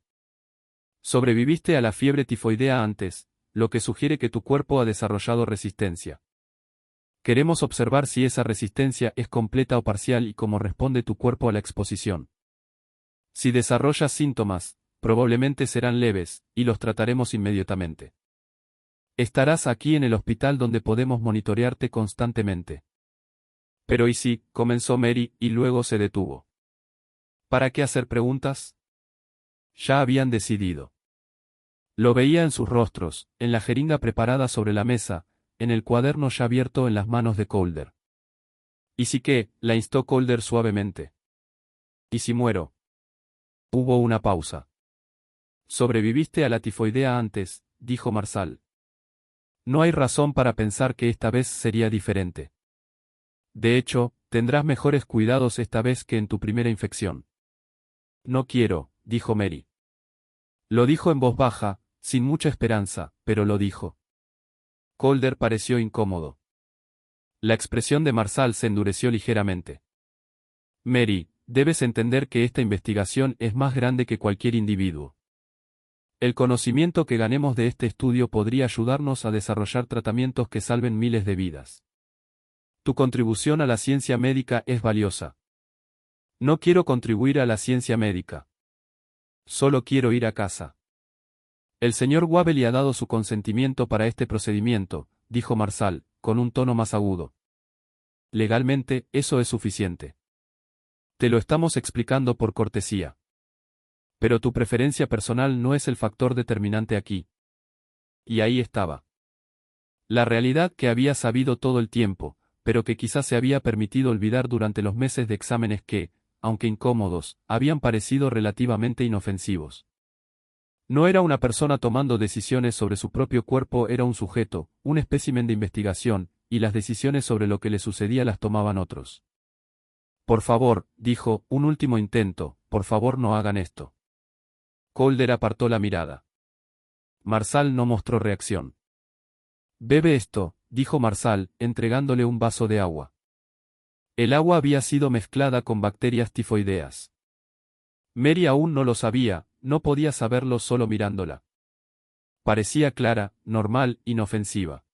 Sobreviviste a la fiebre tifoidea antes, lo que sugiere que tu cuerpo ha desarrollado resistencia. Queremos observar si esa resistencia es completa o parcial y cómo responde tu cuerpo a la exposición. Si desarrollas síntomas, probablemente serán leves, y los trataremos inmediatamente. Estarás aquí en el hospital donde podemos monitorearte constantemente. Pero ¿y si? Comenzó Mary, y luego se detuvo. ¿Para qué hacer preguntas? Ya habían decidido. Lo veía en sus rostros, en la jeringa preparada sobre la mesa, en el cuaderno ya abierto en las manos de Calder. ¿Y si qué? La instó Calder suavemente. ¿Y si muero? Hubo una pausa. Sobreviviste a la tifoidea antes, dijo Marsal. No hay razón para pensar que esta vez sería diferente. De hecho, tendrás mejores cuidados esta vez que en tu primera infección. No quiero, dijo Mary. Lo dijo en voz baja, sin mucha esperanza, pero lo dijo. Calder pareció incómodo. La expresión de Marsal se endureció ligeramente. Mary, debes entender que esta investigación es más grande que cualquier individuo. El conocimiento que ganemos de este estudio podría ayudarnos a desarrollar tratamientos que salven miles de vidas. Tu contribución a la ciencia médica es valiosa. No quiero contribuir a la ciencia médica. Solo quiero ir a casa. El señor Wabely ha dado su consentimiento para este procedimiento, dijo Marsal, con un tono más agudo. Legalmente, eso es suficiente. Te lo estamos explicando por cortesía. Pero tu preferencia personal no es el factor determinante aquí. Y ahí estaba. La realidad que había sabido todo el tiempo, pero que quizás se había permitido olvidar durante los meses de exámenes que, aunque incómodos, habían parecido relativamente inofensivos. No era una persona tomando decisiones sobre su propio cuerpo, era un sujeto, un espécimen de investigación, y las decisiones sobre lo que le sucedía las tomaban otros. Por favor, dijo, un último intento, por favor no hagan esto. Calder apartó la mirada. Marsal no mostró reacción. Bebe esto, dijo Marsal, entregándole un vaso de agua. El agua había sido mezclada con bacterias tifoideas. Mary aún no lo sabía, no podía saberlo solo mirándola. Parecía clara, normal, inofensiva.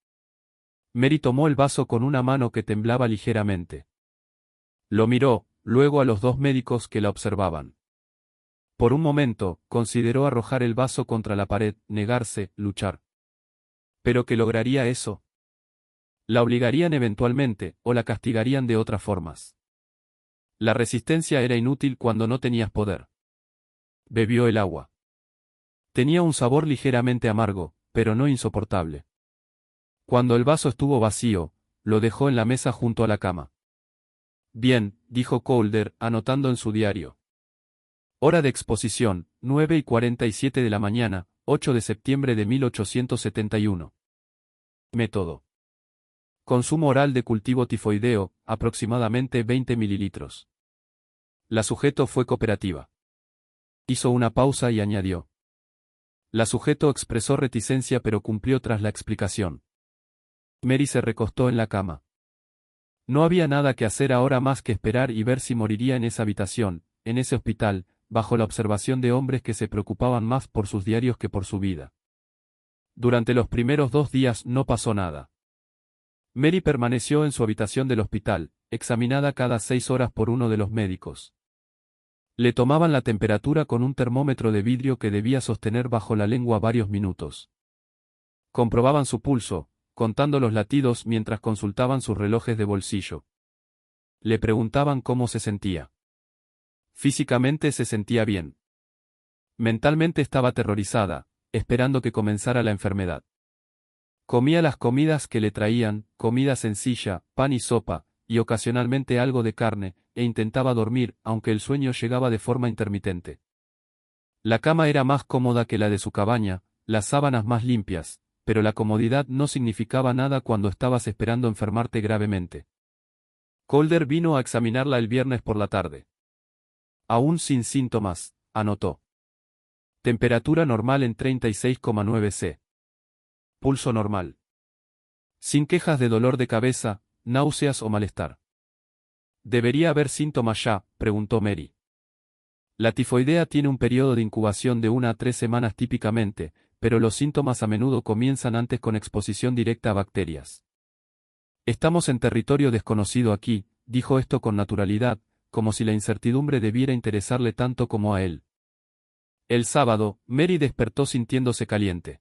Mary tomó el vaso con una mano que temblaba ligeramente. Lo miró, luego a los dos médicos que la observaban. Por un momento, consideró arrojar el vaso contra la pared, negarse, luchar. ¿Pero qué lograría eso? La obligarían eventualmente, o la castigarían de otras formas. La resistencia era inútil cuando no tenías poder. Bebió el agua. Tenía un sabor ligeramente amargo, pero no insoportable. Cuando el vaso estuvo vacío, lo dejó en la mesa junto a la cama. Bien, dijo Calder, anotando en su diario. Hora de exposición, 9:47 de la mañana, 8 de septiembre de 1871. Método. Consumo oral de cultivo tifoideo, aproximadamente 20 mililitros. La sujeto fue cooperativa. Hizo una pausa y añadió. La sujeto expresó reticencia pero cumplió tras la explicación. Mary se recostó en la cama. No había nada que hacer ahora más que esperar y ver si moriría en esa habitación, en ese hospital, bajo la observación de hombres que se preocupaban más por sus diarios que por su vida. Durante los primeros 2 días no pasó nada. Mary permaneció en su habitación del hospital, examinada cada 6 horas por uno de los médicos. Le tomaban la temperatura con un termómetro de vidrio que debía sostener bajo la lengua varios minutos. Comprobaban su pulso, contando los latidos mientras consultaban sus relojes de bolsillo. Le preguntaban cómo se sentía. Físicamente se sentía bien. Mentalmente estaba aterrorizada, esperando que comenzara la enfermedad. Comía las comidas que le traían, comida sencilla, pan y sopa, y ocasionalmente algo de carne, e intentaba dormir, aunque el sueño llegaba de forma intermitente. La cama era más cómoda que la de su cabaña, las sábanas más limpias, pero la comodidad no significaba nada cuando estabas esperando enfermarte gravemente. Calder vino a examinarla el viernes por la tarde. Aún sin síntomas, anotó. Temperatura normal en 36,9 C. Pulso normal. Sin quejas de dolor de cabeza, náuseas o malestar. ¿Debería haber síntomas ya?, preguntó Mary. La tifoidea tiene un periodo de incubación de 1 a 3 semanas típicamente, pero los síntomas a menudo comienzan antes con exposición directa a bacterias. Estamos en territorio desconocido aquí, dijo esto con naturalidad, como si la incertidumbre debiera interesarle tanto como a él. El sábado, Mary despertó sintiéndose caliente.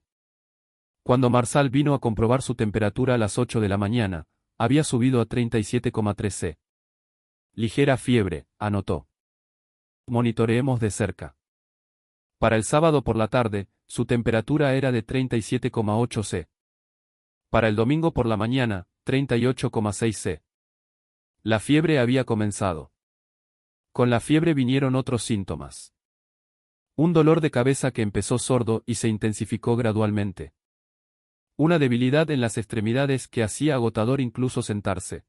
Cuando Marshall vino a comprobar su temperatura a las 8 de la mañana, había subido a 37,3 C. Ligera fiebre, anotó. Monitoreemos de cerca. Para el sábado por la tarde, su temperatura era de 37,8 C. Para el domingo por la mañana, 38,6 C. La fiebre había comenzado. Con la fiebre vinieron otros síntomas. Un dolor de cabeza que empezó sordo y se intensificó gradualmente. Una debilidad en las extremidades que hacía agotador incluso sentarse.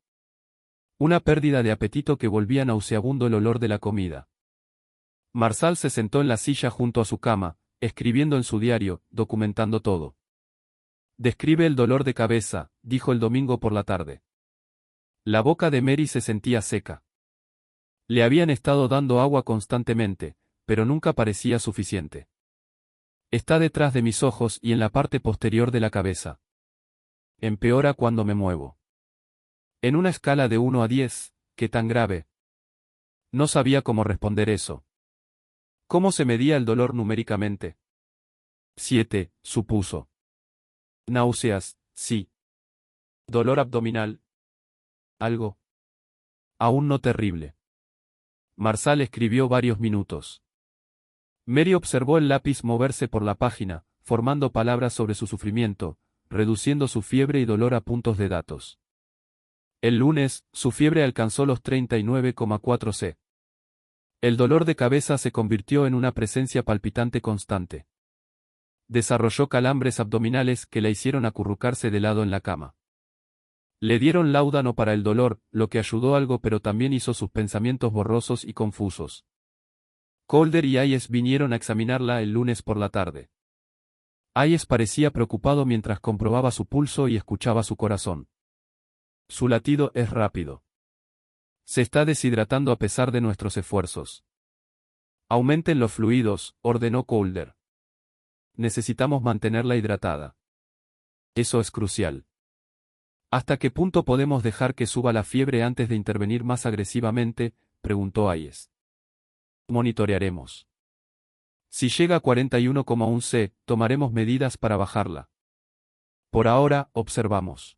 Una pérdida de apetito que volvía nauseabundo el olor de la comida. Marshall se sentó en la silla junto a su cama, escribiendo en su diario, documentando todo. Describe el dolor de cabeza, dijo el domingo por la tarde. La boca de Mary se sentía seca. Le habían estado dando agua constantemente, pero nunca parecía suficiente. Está detrás de mis ojos y en la parte posterior de la cabeza. Empeora cuando me muevo. En una escala de 1 a 10, ¿qué tan grave? No sabía cómo responder eso. ¿Cómo se medía el dolor numéricamente? 7, supuso. Náuseas, sí. Dolor abdominal. Algo. Aún no terrible. Marshall escribió varios minutos. Mary observó el lápiz moverse por la página, formando palabras sobre su sufrimiento, reduciendo su fiebre y dolor a puntos de datos. El lunes, su fiebre alcanzó los 39,4 C. El dolor de cabeza se convirtió en una presencia palpitante constante. Desarrolló calambres abdominales que la hicieron acurrucarse de lado en la cama. Le dieron láudano para el dolor, lo que ayudó algo, pero también hizo sus pensamientos borrosos y confusos. Calder y Hayes vinieron a examinarla el lunes por la tarde. Hayes parecía preocupado mientras comprobaba su pulso y escuchaba su corazón. Su latido es rápido. Se está deshidratando a pesar de nuestros esfuerzos. Aumenten los fluidos, ordenó Calder. Necesitamos mantenerla hidratada. Eso es crucial. ¿Hasta qué punto podemos dejar que suba la fiebre antes de intervenir más agresivamente?, preguntó Hayes. Monitorearemos. Si llega a 41,1 C, tomaremos medidas para bajarla. Por ahora, observamos.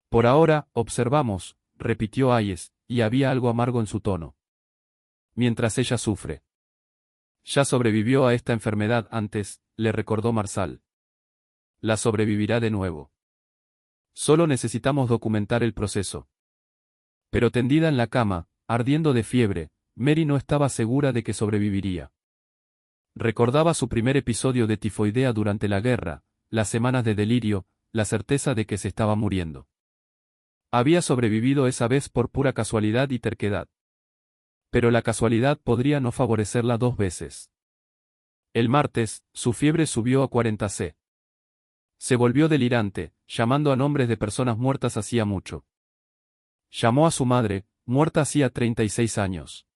Por ahora, observamos, repitió Hayes, y había algo amargo en su tono. Mientras ella sufre. Ya sobrevivió a esta enfermedad antes, le recordó Marshall. La sobrevivirá de nuevo. Solo necesitamos documentar el proceso. Pero tendida en la cama, ardiendo de fiebre, Mary no estaba segura de que sobreviviría. Recordaba su primer episodio de tifoidea durante la guerra, las semanas de delirio, la certeza de que se estaba muriendo. Había sobrevivido esa vez por pura casualidad y terquedad. Pero la casualidad podría no favorecerla 2 veces. El martes, su fiebre subió a 40 C. Se volvió delirante, llamando a nombres de personas muertas hacía mucho. Llamó a su madre, muerta hacía 36 años.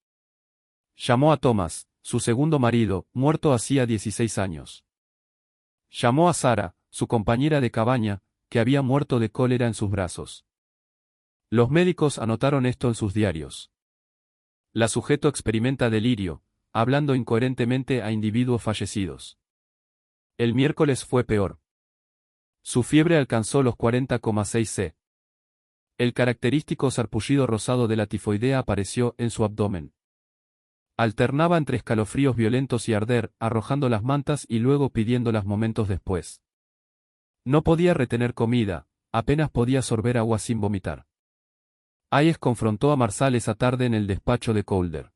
Llamó a Thomas, su segundo marido, muerto hacía 16 años. Llamó a Sara, su compañera de cabaña, que había muerto de cólera en sus brazos. Los médicos anotaron esto en sus diarios. La sujeto experimenta delirio, hablando incoherentemente a individuos fallecidos. El miércoles fue peor. Su fiebre alcanzó los 40,6 C. El característico sarpullido rosado de la tifoidea apareció en su abdomen. Alternaba entre escalofríos violentos y arder, arrojando las mantas y luego pidiéndolas momentos después. No podía retener comida, apenas podía sorber agua sin vomitar. Hayes confrontó a Marsal esa tarde en el despacho de Calder.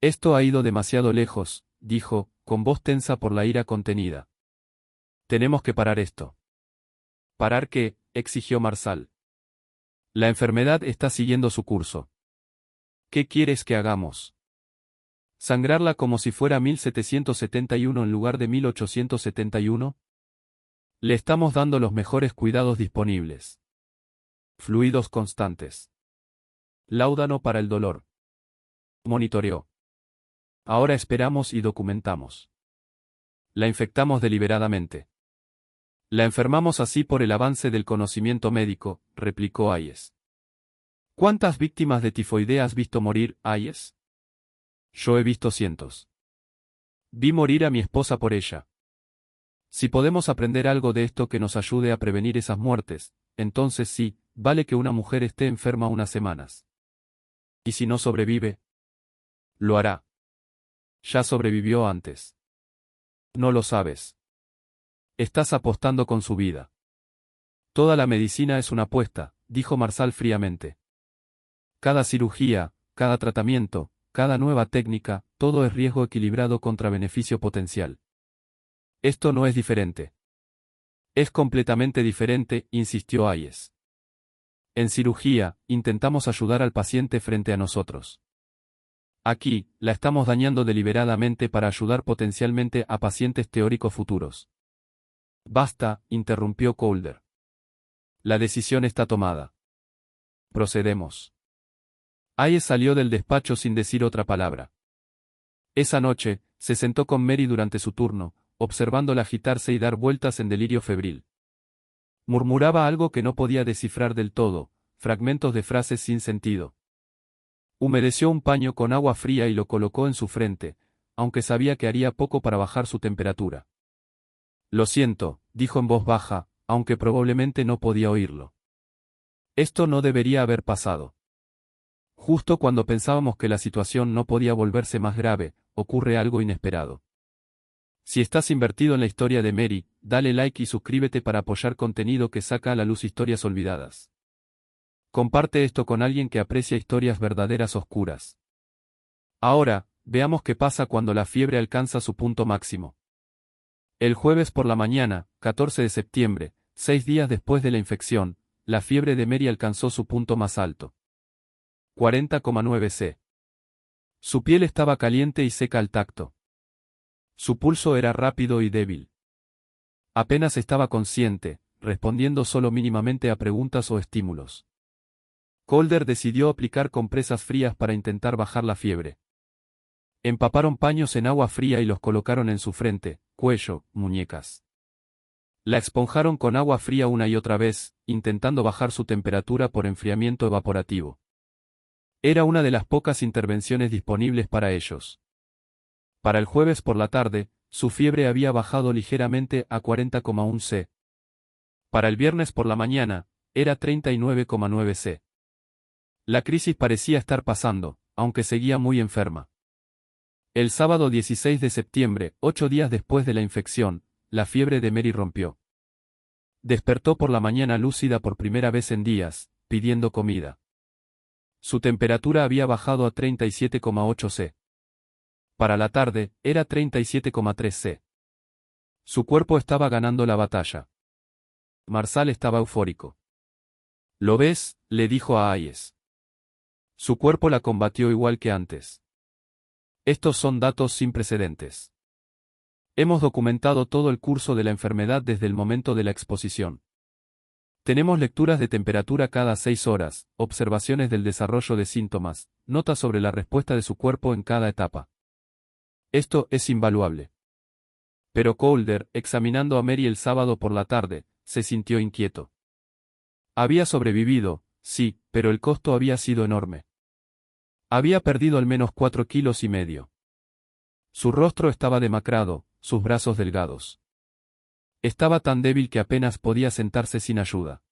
Esto ha ido demasiado lejos, dijo, con voz tensa por la ira contenida. Tenemos que parar esto. ¿Parar qué?, exigió Marsal. La enfermedad está siguiendo su curso. ¿Qué quieres que hagamos? ¿Sangrarla como si fuera 1771 en lugar de 1871? Le estamos dando los mejores cuidados disponibles. Fluidos constantes. Láudano para el dolor. Monitoreó. Ahora esperamos y documentamos. La infectamos deliberadamente. La enfermamos así por el avance del conocimiento médico, replicó Hayes. ¿Cuántas víctimas de tifoidea has visto morir, Hayes? Yo he visto cientos. Vi morir a mi esposa por ella. Si podemos aprender algo de esto que nos ayude a prevenir esas muertes, entonces sí, vale que una mujer esté enferma unas semanas. ¿Y si no sobrevive? Lo hará. Ya sobrevivió antes. No lo sabes. Estás apostando con su vida. Toda la medicina es una apuesta, dijo Marsal fríamente. Cada cirugía, cada tratamiento, cada nueva técnica, todo es riesgo equilibrado contra beneficio potencial. Esto no es diferente. Es completamente diferente, insistió Hayes. En cirugía, intentamos ayudar al paciente frente a nosotros. Aquí, la estamos dañando deliberadamente para ayudar potencialmente a pacientes teóricos futuros. Basta, interrumpió Calder. La decisión está tomada. Procedemos. Hayes salió del despacho sin decir otra palabra. Esa noche, se sentó con Mary durante su turno, observándola agitarse y dar vueltas en delirio febril. Murmuraba algo que no podía descifrar del todo, fragmentos de frases sin sentido. Humedeció un paño con agua fría y lo colocó en su frente, aunque sabía que haría poco para bajar su temperatura. Lo siento, dijo en voz baja, aunque probablemente no podía oírlo. Esto no debería haber pasado. Justo cuando pensábamos que la situación no podía volverse más grave, ocurre algo inesperado. Si estás invertido en la historia de Mary, dale like y suscríbete para apoyar contenido que saca a la luz historias olvidadas. Comparte esto con alguien que aprecia historias verdaderas oscuras. Ahora, veamos qué pasa cuando la fiebre alcanza su punto máximo. El jueves por la mañana, 14 de septiembre, 6 días después de la infección, la fiebre de Mary alcanzó su punto más alto. 40,9 C. Su piel estaba caliente y seca al tacto. Su pulso era rápido y débil. Apenas estaba consciente, respondiendo solo mínimamente a preguntas o estímulos. Calder decidió aplicar compresas frías para intentar bajar la fiebre. Empaparon paños en agua fría y los colocaron en su frente, cuello, muñecas. La esponjaron con agua fría una y otra vez, intentando bajar su temperatura por enfriamiento evaporativo. Era una de las pocas intervenciones disponibles para ellos. Para el jueves por la tarde, su fiebre había bajado ligeramente a 40,1 C. Para el viernes por la mañana, era 39,9 C. La crisis parecía estar pasando, aunque seguía muy enferma. El sábado 16 de septiembre, 8 días después de la infección, la fiebre de Mary rompió. Despertó por la mañana lúcida por primera vez en días, pidiendo comida. Su temperatura había bajado a 37,8 C. Para la tarde, era 37,3 C. Su cuerpo estaba ganando la batalla. Marsal estaba eufórico. ¿Lo ves?, le dijo a Hayes. Su cuerpo la combatió igual que antes. Estos son datos sin precedentes. Hemos documentado todo el curso de la enfermedad desde el momento de la exposición. Tenemos lecturas de temperatura cada 6 horas, observaciones del desarrollo de síntomas, notas sobre la respuesta de su cuerpo en cada etapa. Esto es invaluable. Pero Calder, examinando a Mary el sábado por la tarde, se sintió inquieto. Había sobrevivido, sí, pero el costo había sido enorme. Había perdido al menos 4,5 kilos. Su rostro estaba demacrado, sus brazos delgados. Estaba tan débil que apenas podía sentarse sin ayuda.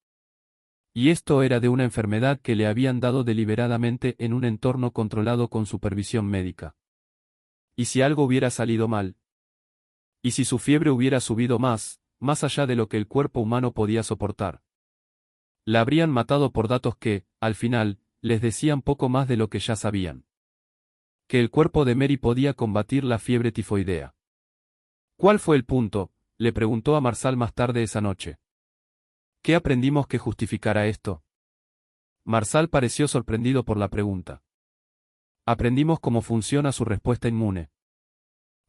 Y esto era de una enfermedad que le habían dado deliberadamente en un entorno controlado con supervisión médica. ¿Y si algo hubiera salido mal? ¿Y si su fiebre hubiera subido más allá de lo que el cuerpo humano podía soportar? La habrían matado por datos que, al final, les decían poco más de lo que ya sabían. Que el cuerpo de Mary podía combatir la fiebre tifoidea. ¿Cuál fue el punto?, le preguntó a Marsal más tarde esa noche. ¿Qué aprendimos que justificara esto? Marsal pareció sorprendido por la pregunta. Aprendimos cómo funciona su respuesta inmune.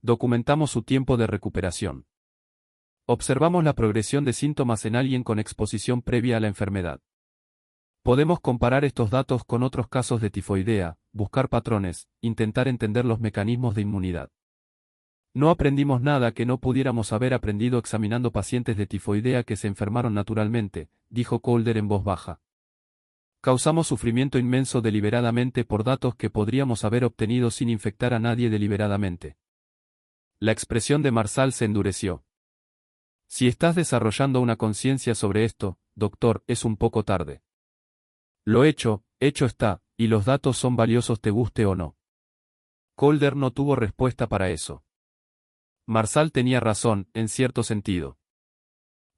Documentamos su tiempo de recuperación. Observamos la progresión de síntomas en alguien con exposición previa a la enfermedad. Podemos comparar estos datos con otros casos de tifoidea, buscar patrones, intentar entender los mecanismos de inmunidad. No aprendimos nada que no pudiéramos haber aprendido examinando pacientes de tifoidea que se enfermaron naturalmente, dijo Calder en voz baja. Causamos sufrimiento inmenso deliberadamente por datos que podríamos haber obtenido sin infectar a nadie deliberadamente. La expresión de Marsal se endureció. Si estás desarrollando una conciencia sobre esto, doctor, es un poco tarde. Lo hecho está, y los datos son valiosos te guste o no. Calder no tuvo respuesta para eso. Marsal tenía razón, en cierto sentido.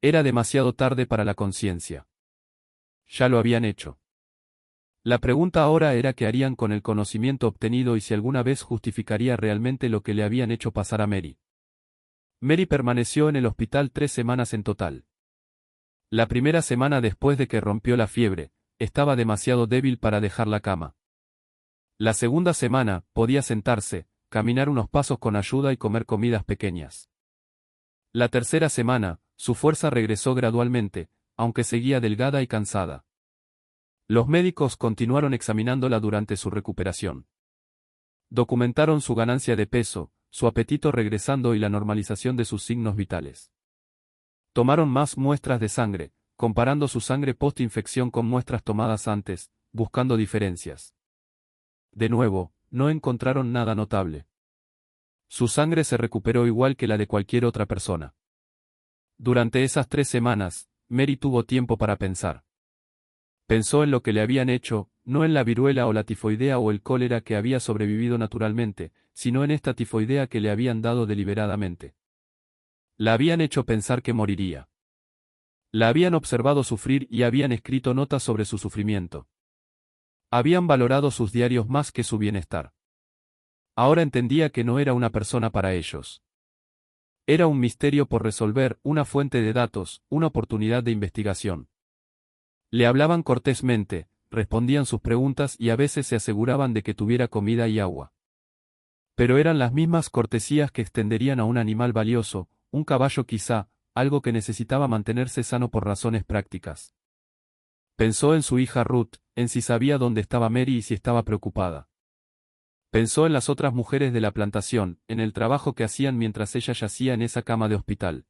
Era demasiado tarde para la conciencia. Ya lo habían hecho. La pregunta ahora era qué harían con el conocimiento obtenido y si alguna vez justificaría realmente lo que le habían hecho pasar a Mary. Mary permaneció en el hospital 3 semanas en total. La primera semana después de que rompió la fiebre, estaba demasiado débil para dejar la cama. La segunda semana, podía sentarse, caminar unos pasos con ayuda y comer comidas pequeñas. La tercera semana, su fuerza regresó gradualmente, aunque seguía delgada y cansada. Los médicos continuaron examinándola durante su recuperación. Documentaron su ganancia de peso, su apetito regresando y la normalización de sus signos vitales. Tomaron más muestras de sangre, comparando su sangre post-infección con muestras tomadas antes, buscando diferencias. De nuevo, no encontraron nada notable. Su sangre se recuperó igual que la de cualquier otra persona. Durante esas 3 semanas, Mary tuvo tiempo para pensar. Pensó en lo que le habían hecho, no en la viruela o la tifoidea o el cólera que había sobrevivido naturalmente, sino en esta tifoidea que le habían dado deliberadamente. La habían hecho pensar que moriría. La habían observado sufrir y habían escrito notas sobre su sufrimiento. Habían valorado sus diarios más que su bienestar. Ahora entendía que no era una persona para ellos. Era un misterio por resolver, una fuente de datos, una oportunidad de investigación. Le hablaban cortésmente, respondían sus preguntas y a veces se aseguraban de que tuviera comida y agua. Pero eran las mismas cortesías que extenderían a un animal valioso, un caballo quizá, algo que necesitaba mantenerse sano por razones prácticas. Pensó en su hija Ruth, en si sabía dónde estaba Mary y si estaba preocupada. Pensó en las otras mujeres de la plantación, en el trabajo que hacían mientras ella yacía en esa cama de hospital.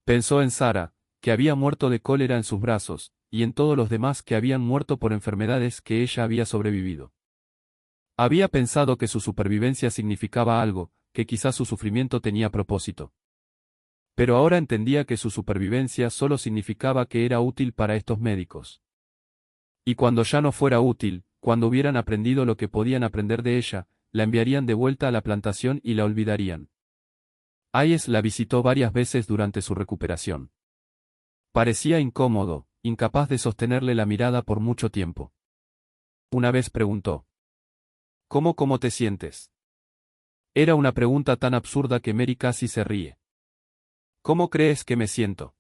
Pensó en Sarah, que había muerto de cólera en sus brazos, y en todos los demás que habían muerto por enfermedades que ella había sobrevivido. Había pensado que su supervivencia significaba algo, que quizás su sufrimiento tenía propósito. Pero ahora entendía que su supervivencia solo significaba que era útil para estos médicos. Y cuando ya no fuera útil, cuando hubieran aprendido lo que podían aprender de ella, la enviarían de vuelta a la plantación y la olvidarían. Hayes la visitó varias veces durante su recuperación. Parecía incómodo, incapaz de sostenerle la mirada por mucho tiempo. Una vez preguntó: ¿Cómo te sientes? Era una pregunta tan absurda que Mary casi se ríe. ¿Cómo crees que me siento?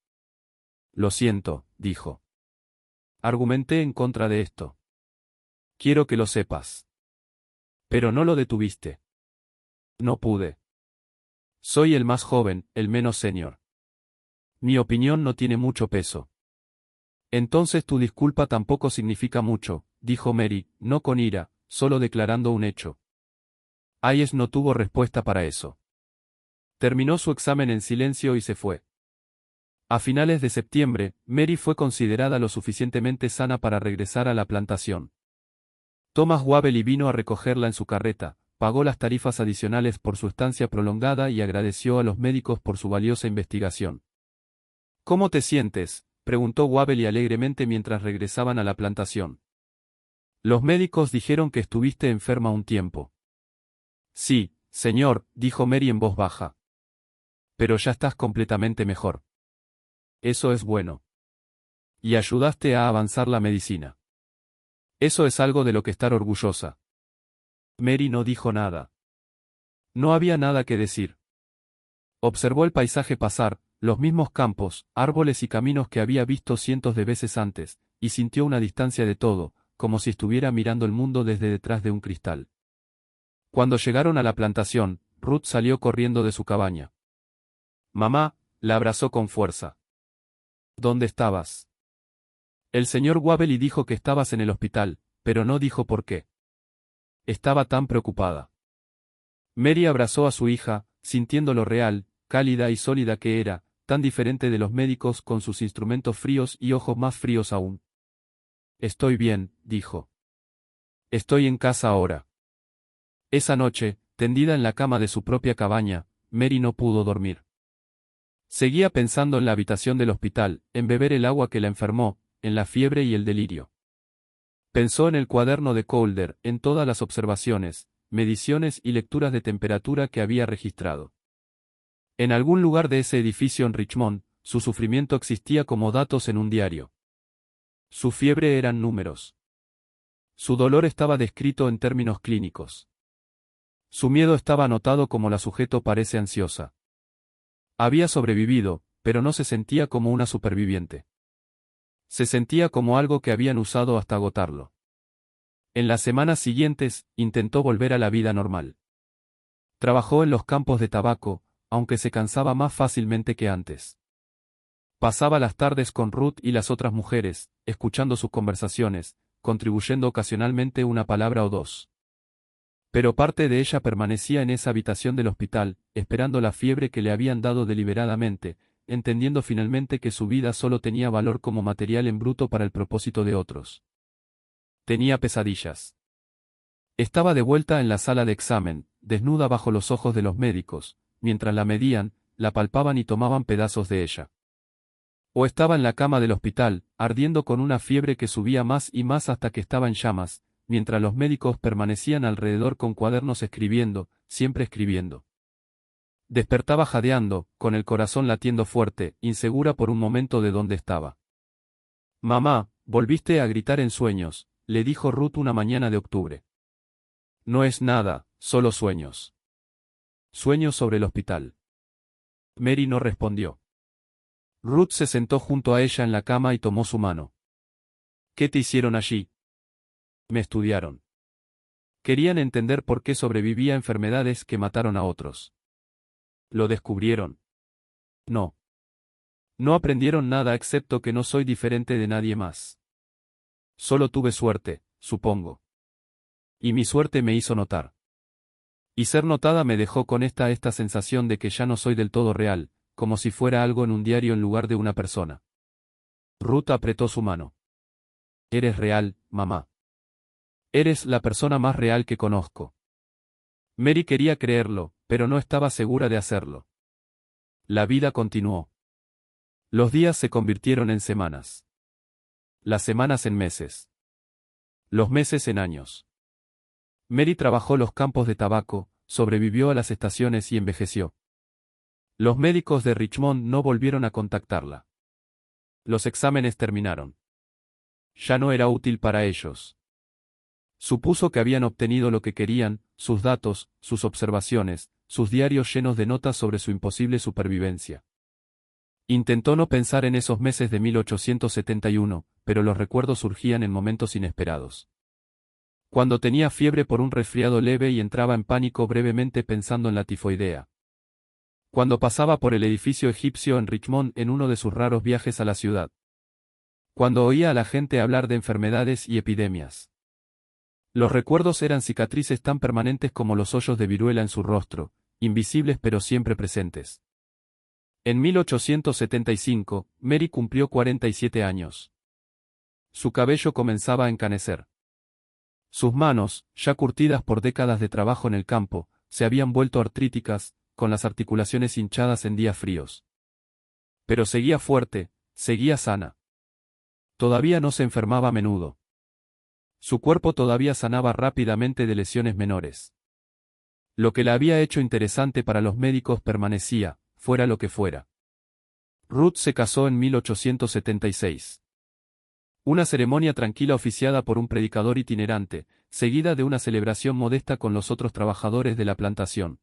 Lo siento, dijo. Argumenté en contra de esto. Quiero que lo sepas. Pero no lo detuviste. No pude. Soy el más joven, el menos senior. Mi opinión no tiene mucho peso. Entonces tu disculpa tampoco significa mucho, dijo Mary, no con ira, solo declarando un hecho. Hayes no tuvo respuesta para eso. Terminó su examen en silencio y se fue. A finales de septiembre, Mary fue considerada lo suficientemente sana para regresar a la plantación. Thomas Wavell vino a recogerla en su carreta, pagó las tarifas adicionales por su estancia prolongada y agradeció a los médicos por su valiosa investigación. ¿Cómo te sientes?, preguntó Wavell alegremente mientras regresaban a la plantación. Los médicos dijeron que estuviste enferma un tiempo. Sí, señor, dijo Mary en voz baja. Pero ya estás completamente mejor. Eso es bueno. Y ayudaste a avanzar la medicina. Eso es algo de lo que estar orgullosa. Mary no dijo nada. No había nada que decir. Observó el paisaje pasar, los mismos campos, árboles y caminos que había visto cientos de veces antes, y sintió una distancia de todo, como si estuviera mirando el mundo desde detrás de un cristal. Cuando llegaron a la plantación, Ruth salió corriendo de su cabaña. Mamá, la abrazó con fuerza. ¿Dónde estabas? El señor Wavell dijo que estabas en el hospital, pero no dijo por qué. Estaba tan preocupada. Mary abrazó a su hija, sintiendo lo real, cálida y sólida que era, tan diferente de los médicos con sus instrumentos fríos y ojos más fríos aún. Estoy bien, dijo. Estoy en casa ahora. Esa noche, tendida en la cama de su propia cabaña, Mary no pudo dormir. Seguía pensando en la habitación del hospital, en beber el agua que la enfermó, en la fiebre y el delirio. Pensó en el cuaderno de Calder, en todas las observaciones, mediciones y lecturas de temperatura que había registrado. En algún lugar de ese edificio en Richmond, su sufrimiento existía como datos en un diario. Su fiebre eran números. Su dolor estaba descrito en términos clínicos. Su miedo estaba anotado como la sujeto parece ansiosa. Había sobrevivido, pero no se sentía como una superviviente. Se sentía como algo que habían usado hasta agotarlo. En las semanas siguientes, intentó volver a la vida normal. Trabajó en los campos de tabaco, aunque se cansaba más fácilmente que antes. Pasaba las tardes con Ruth y las otras mujeres, escuchando sus conversaciones, contribuyendo ocasionalmente una palabra o dos. Pero parte de ella permanecía en esa habitación del hospital, esperando la fiebre que le habían dado deliberadamente, entendiendo finalmente que su vida solo tenía valor como material en bruto para el propósito de otros. Tenía pesadillas. Estaba de vuelta en la sala de examen, desnuda bajo los ojos de los médicos, mientras la medían, la palpaban y tomaban pedazos de ella. O estaba en la cama del hospital, ardiendo con una fiebre que subía más y más hasta que estaba en llamas, mientras los médicos permanecían alrededor con cuadernos escribiendo, siempre escribiendo. Despertaba jadeando, con el corazón latiendo fuerte, insegura por un momento de dónde estaba. Mamá, volviste a gritar en sueños, le dijo Ruth una mañana de octubre. No es nada, solo sueños. Sueños sobre el hospital. Mary no respondió. Ruth se sentó junto a ella en la cama y tomó su mano. ¿Qué te hicieron allí? Me estudiaron. Querían entender por qué sobrevivía a enfermedades que mataron a otros. ¿Lo descubrieron? No. No aprendieron nada excepto que no soy diferente de nadie más. Solo tuve suerte, supongo. Y mi suerte me hizo notar. Y ser notada me dejó con esta sensación de que ya no soy del todo real, como si fuera algo en un diario en lugar de una persona. Ruth apretó su mano. Eres real, mamá. Eres la persona más real que conozco. Mary quería creerlo, pero no estaba segura de hacerlo. La vida continuó. Los días se convirtieron en semanas. Las semanas en meses. Los meses en años. Mary trabajó los campos de tabaco, sobrevivió a las estaciones y envejeció. Los médicos de Richmond no volvieron a contactarla. Los exámenes terminaron. Ya no era útil para ellos. Supuso que habían obtenido lo que querían, sus datos, sus observaciones, sus diarios llenos de notas sobre su imposible supervivencia. Intentó no pensar en esos meses de 1871, pero los recuerdos surgían en momentos inesperados. Cuando tenía fiebre por un resfriado leve y entraba en pánico brevemente pensando en la tifoidea. Cuando pasaba por el edificio egipcio en Richmond en uno de sus raros viajes a la ciudad. Cuando oía a la gente hablar de enfermedades y epidemias. Los recuerdos eran cicatrices tan permanentes como los hoyos de viruela en su rostro, invisibles pero siempre presentes. En 1875, Mary cumplió 47 años. Su cabello comenzaba a encanecer. Sus manos, ya curtidas por décadas de trabajo en el campo, se habían vuelto artríticas, con las articulaciones hinchadas en días fríos. Pero seguía fuerte, seguía sana. Todavía no se enfermaba a menudo. Su cuerpo todavía sanaba rápidamente de lesiones menores. Lo que la había hecho interesante para los médicos permanecía, fuera lo que fuera. Ruth se casó en 1876. Una ceremonia tranquila oficiada por un predicador itinerante, seguida de una celebración modesta con los otros trabajadores de la plantación.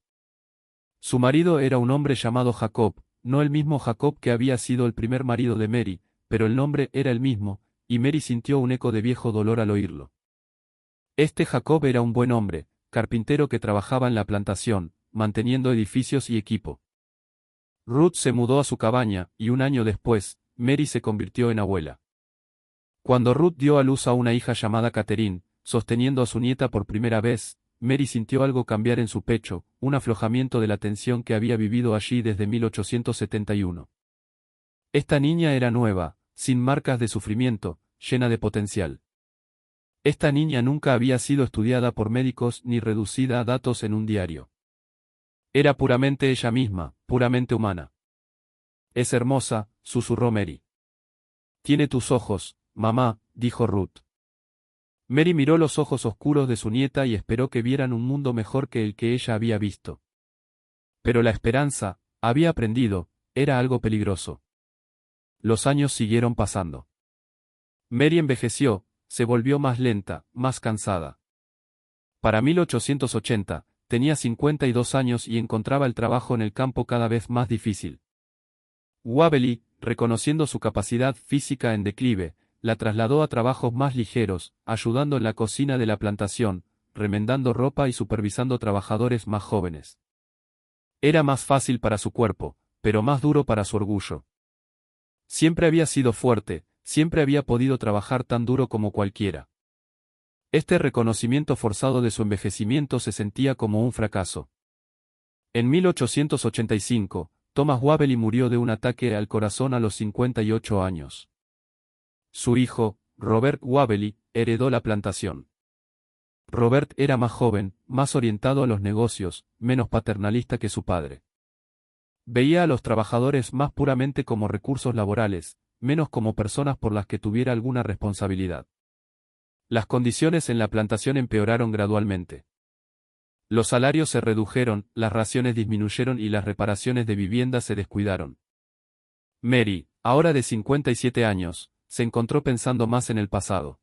Su marido era un hombre llamado Jacob, no el mismo Jacob que había sido el primer marido de Mary, pero el nombre era el mismo, y Mary sintió un eco de viejo dolor al oírlo. Este Jacob era un buen hombre, carpintero que trabajaba en la plantación, manteniendo edificios y equipo. Ruth se mudó a su cabaña, y un año después, Mary se convirtió en abuela. Cuando Ruth dio a luz a una hija llamada Catherine, sosteniendo a su nieta por primera vez, Mary sintió algo cambiar en su pecho, un aflojamiento de la tensión que había vivido allí desde 1871. Esta niña era nueva, sin marcas de sufrimiento, llena de potencial. Esta niña nunca había sido estudiada por médicos ni reducida a datos en un diario. Era puramente ella misma, puramente humana. Es hermosa, susurró Mary. Tiene tus ojos, mamá, dijo Ruth. Mary miró los ojos oscuros de su nieta y esperó que vieran un mundo mejor que el que ella había visto. Pero la esperanza, había aprendido, era algo peligroso. Los años siguieron pasando. Mary envejeció, se volvió más lenta, más cansada. Para 1880, tenía 52 años y encontraba el trabajo en el campo cada vez más difícil. Wabely, reconociendo su capacidad física en declive, la trasladó a trabajos más ligeros, ayudando en la cocina de la plantación, remendando ropa y supervisando trabajadores más jóvenes. Era más fácil para su cuerpo, pero más duro para su orgullo. Siempre había sido fuerte, siempre había podido trabajar tan duro como cualquiera. Este reconocimiento forzado de su envejecimiento se sentía como un fracaso. En 1885, Thomas Wabely murió de un ataque al corazón a los 58 años. Su hijo, Robert Wabely, heredó la plantación. Robert era más joven, más orientado a los negocios, menos paternalista que su padre. Veía a los trabajadores más puramente como recursos laborales, menos como personas por las que tuviera alguna responsabilidad. Las condiciones en la plantación empeoraron gradualmente. Los salarios se redujeron, las raciones disminuyeron y las reparaciones de vivienda se descuidaron. Mary, ahora de 57 años, se encontró pensando más en el pasado.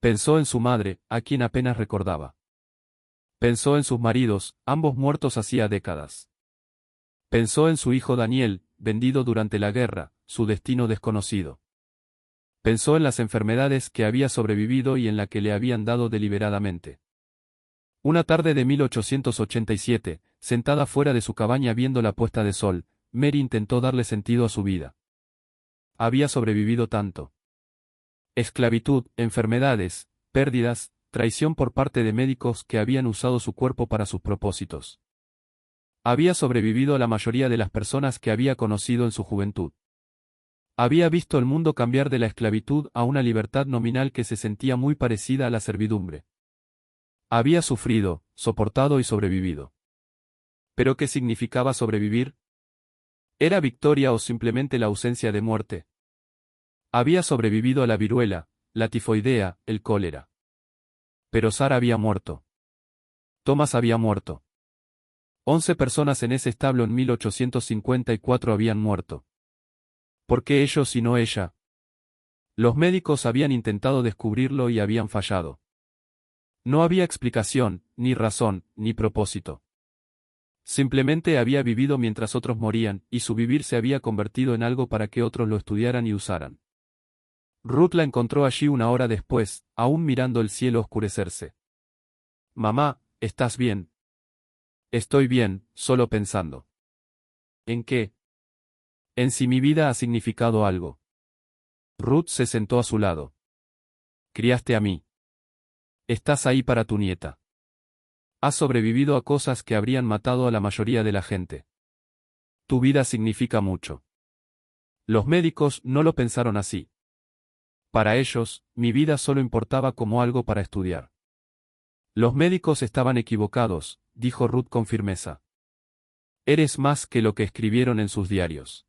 Pensó en su madre, a quien apenas recordaba. Pensó en sus maridos, ambos muertos hacía décadas. Pensó en su hijo Daniel, vendido durante la guerra, su destino desconocido. Pensó en las enfermedades que había sobrevivido y en la que le habían dado deliberadamente. Una tarde de 1887, sentada fuera de su cabaña viendo la puesta de sol, Mary intentó darle sentido a su vida. Había sobrevivido tanto. Esclavitud, enfermedades, pérdidas, traición por parte de médicos que habían usado su cuerpo para sus propósitos. Había sobrevivido a la mayoría de las personas que había conocido en su juventud. Había visto el mundo cambiar de la esclavitud a una libertad nominal que se sentía muy parecida a la servidumbre. Había sufrido, soportado y sobrevivido. ¿Pero qué significaba sobrevivir? ¿Era victoria o simplemente la ausencia de muerte? Había sobrevivido a la viruela, la tifoidea, el cólera. Pero Sarah había muerto. Thomas había muerto. 11 personas en ese establo en 1854 habían muerto. ¿Por qué ellos y no ella? Los médicos habían intentado descubrirlo y habían fallado. No había explicación, ni razón, ni propósito. Simplemente había vivido mientras otros morían, y su vivir se había convertido en algo para que otros lo estudiaran y usaran. Ruth la encontró allí una hora después, aún mirando el cielo oscurecerse. Mamá, ¿estás bien? Estoy bien, solo pensando. ¿En qué? En si mi vida ha significado algo. Ruth se sentó a su lado. Criaste a mí. Estás ahí para tu nieta. Has sobrevivido a cosas que habrían matado a la mayoría de la gente. Tu vida significa mucho. Los médicos no lo pensaron así. Para ellos, mi vida solo importaba como algo para estudiar. Los médicos estaban equivocados, dijo Ruth con firmeza. Eres más que lo que escribieron en sus diarios.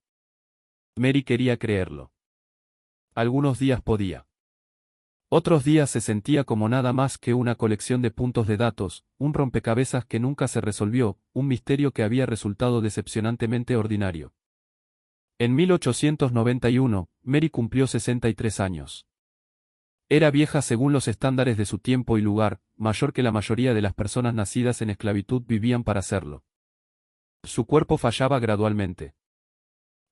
Mary quería creerlo. Algunos días podía. Otros días se sentía como nada más que una colección de puntos de datos, un rompecabezas que nunca se resolvió, un misterio que había resultado decepcionantemente ordinario. En 1891, Mary cumplió 63 años. Era vieja según los estándares de su tiempo y lugar, mayor que la mayoría de las personas nacidas en esclavitud vivían para serlo. Su cuerpo fallaba gradualmente.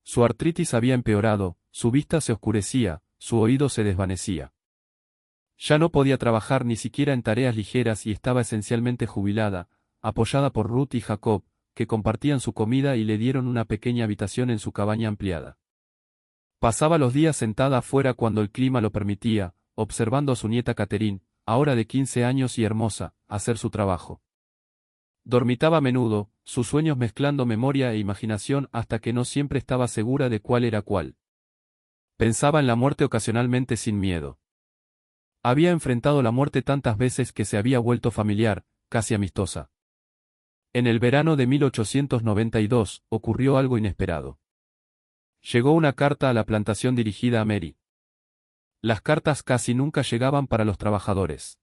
Su artritis había empeorado, su vista se oscurecía, su oído se desvanecía. Ya no podía trabajar ni siquiera en tareas ligeras y estaba esencialmente jubilada, apoyada por Ruth y Jacob, que compartían su comida y le dieron una pequeña habitación en su cabaña ampliada. Pasaba los días sentada afuera cuando el clima lo permitía, observando a su nieta Catherine, ahora de 15 años y hermosa, hacer su trabajo. Dormitaba a menudo, sus sueños mezclando memoria e imaginación hasta que no siempre estaba segura de cuál era cuál. Pensaba en la muerte ocasionalmente sin miedo. Había enfrentado la muerte tantas veces que se había vuelto familiar, casi amistosa. En el verano de 1892, ocurrió algo inesperado. Llegó una carta a la plantación dirigida a Mary. Las cartas casi nunca llegaban para los trabajadores.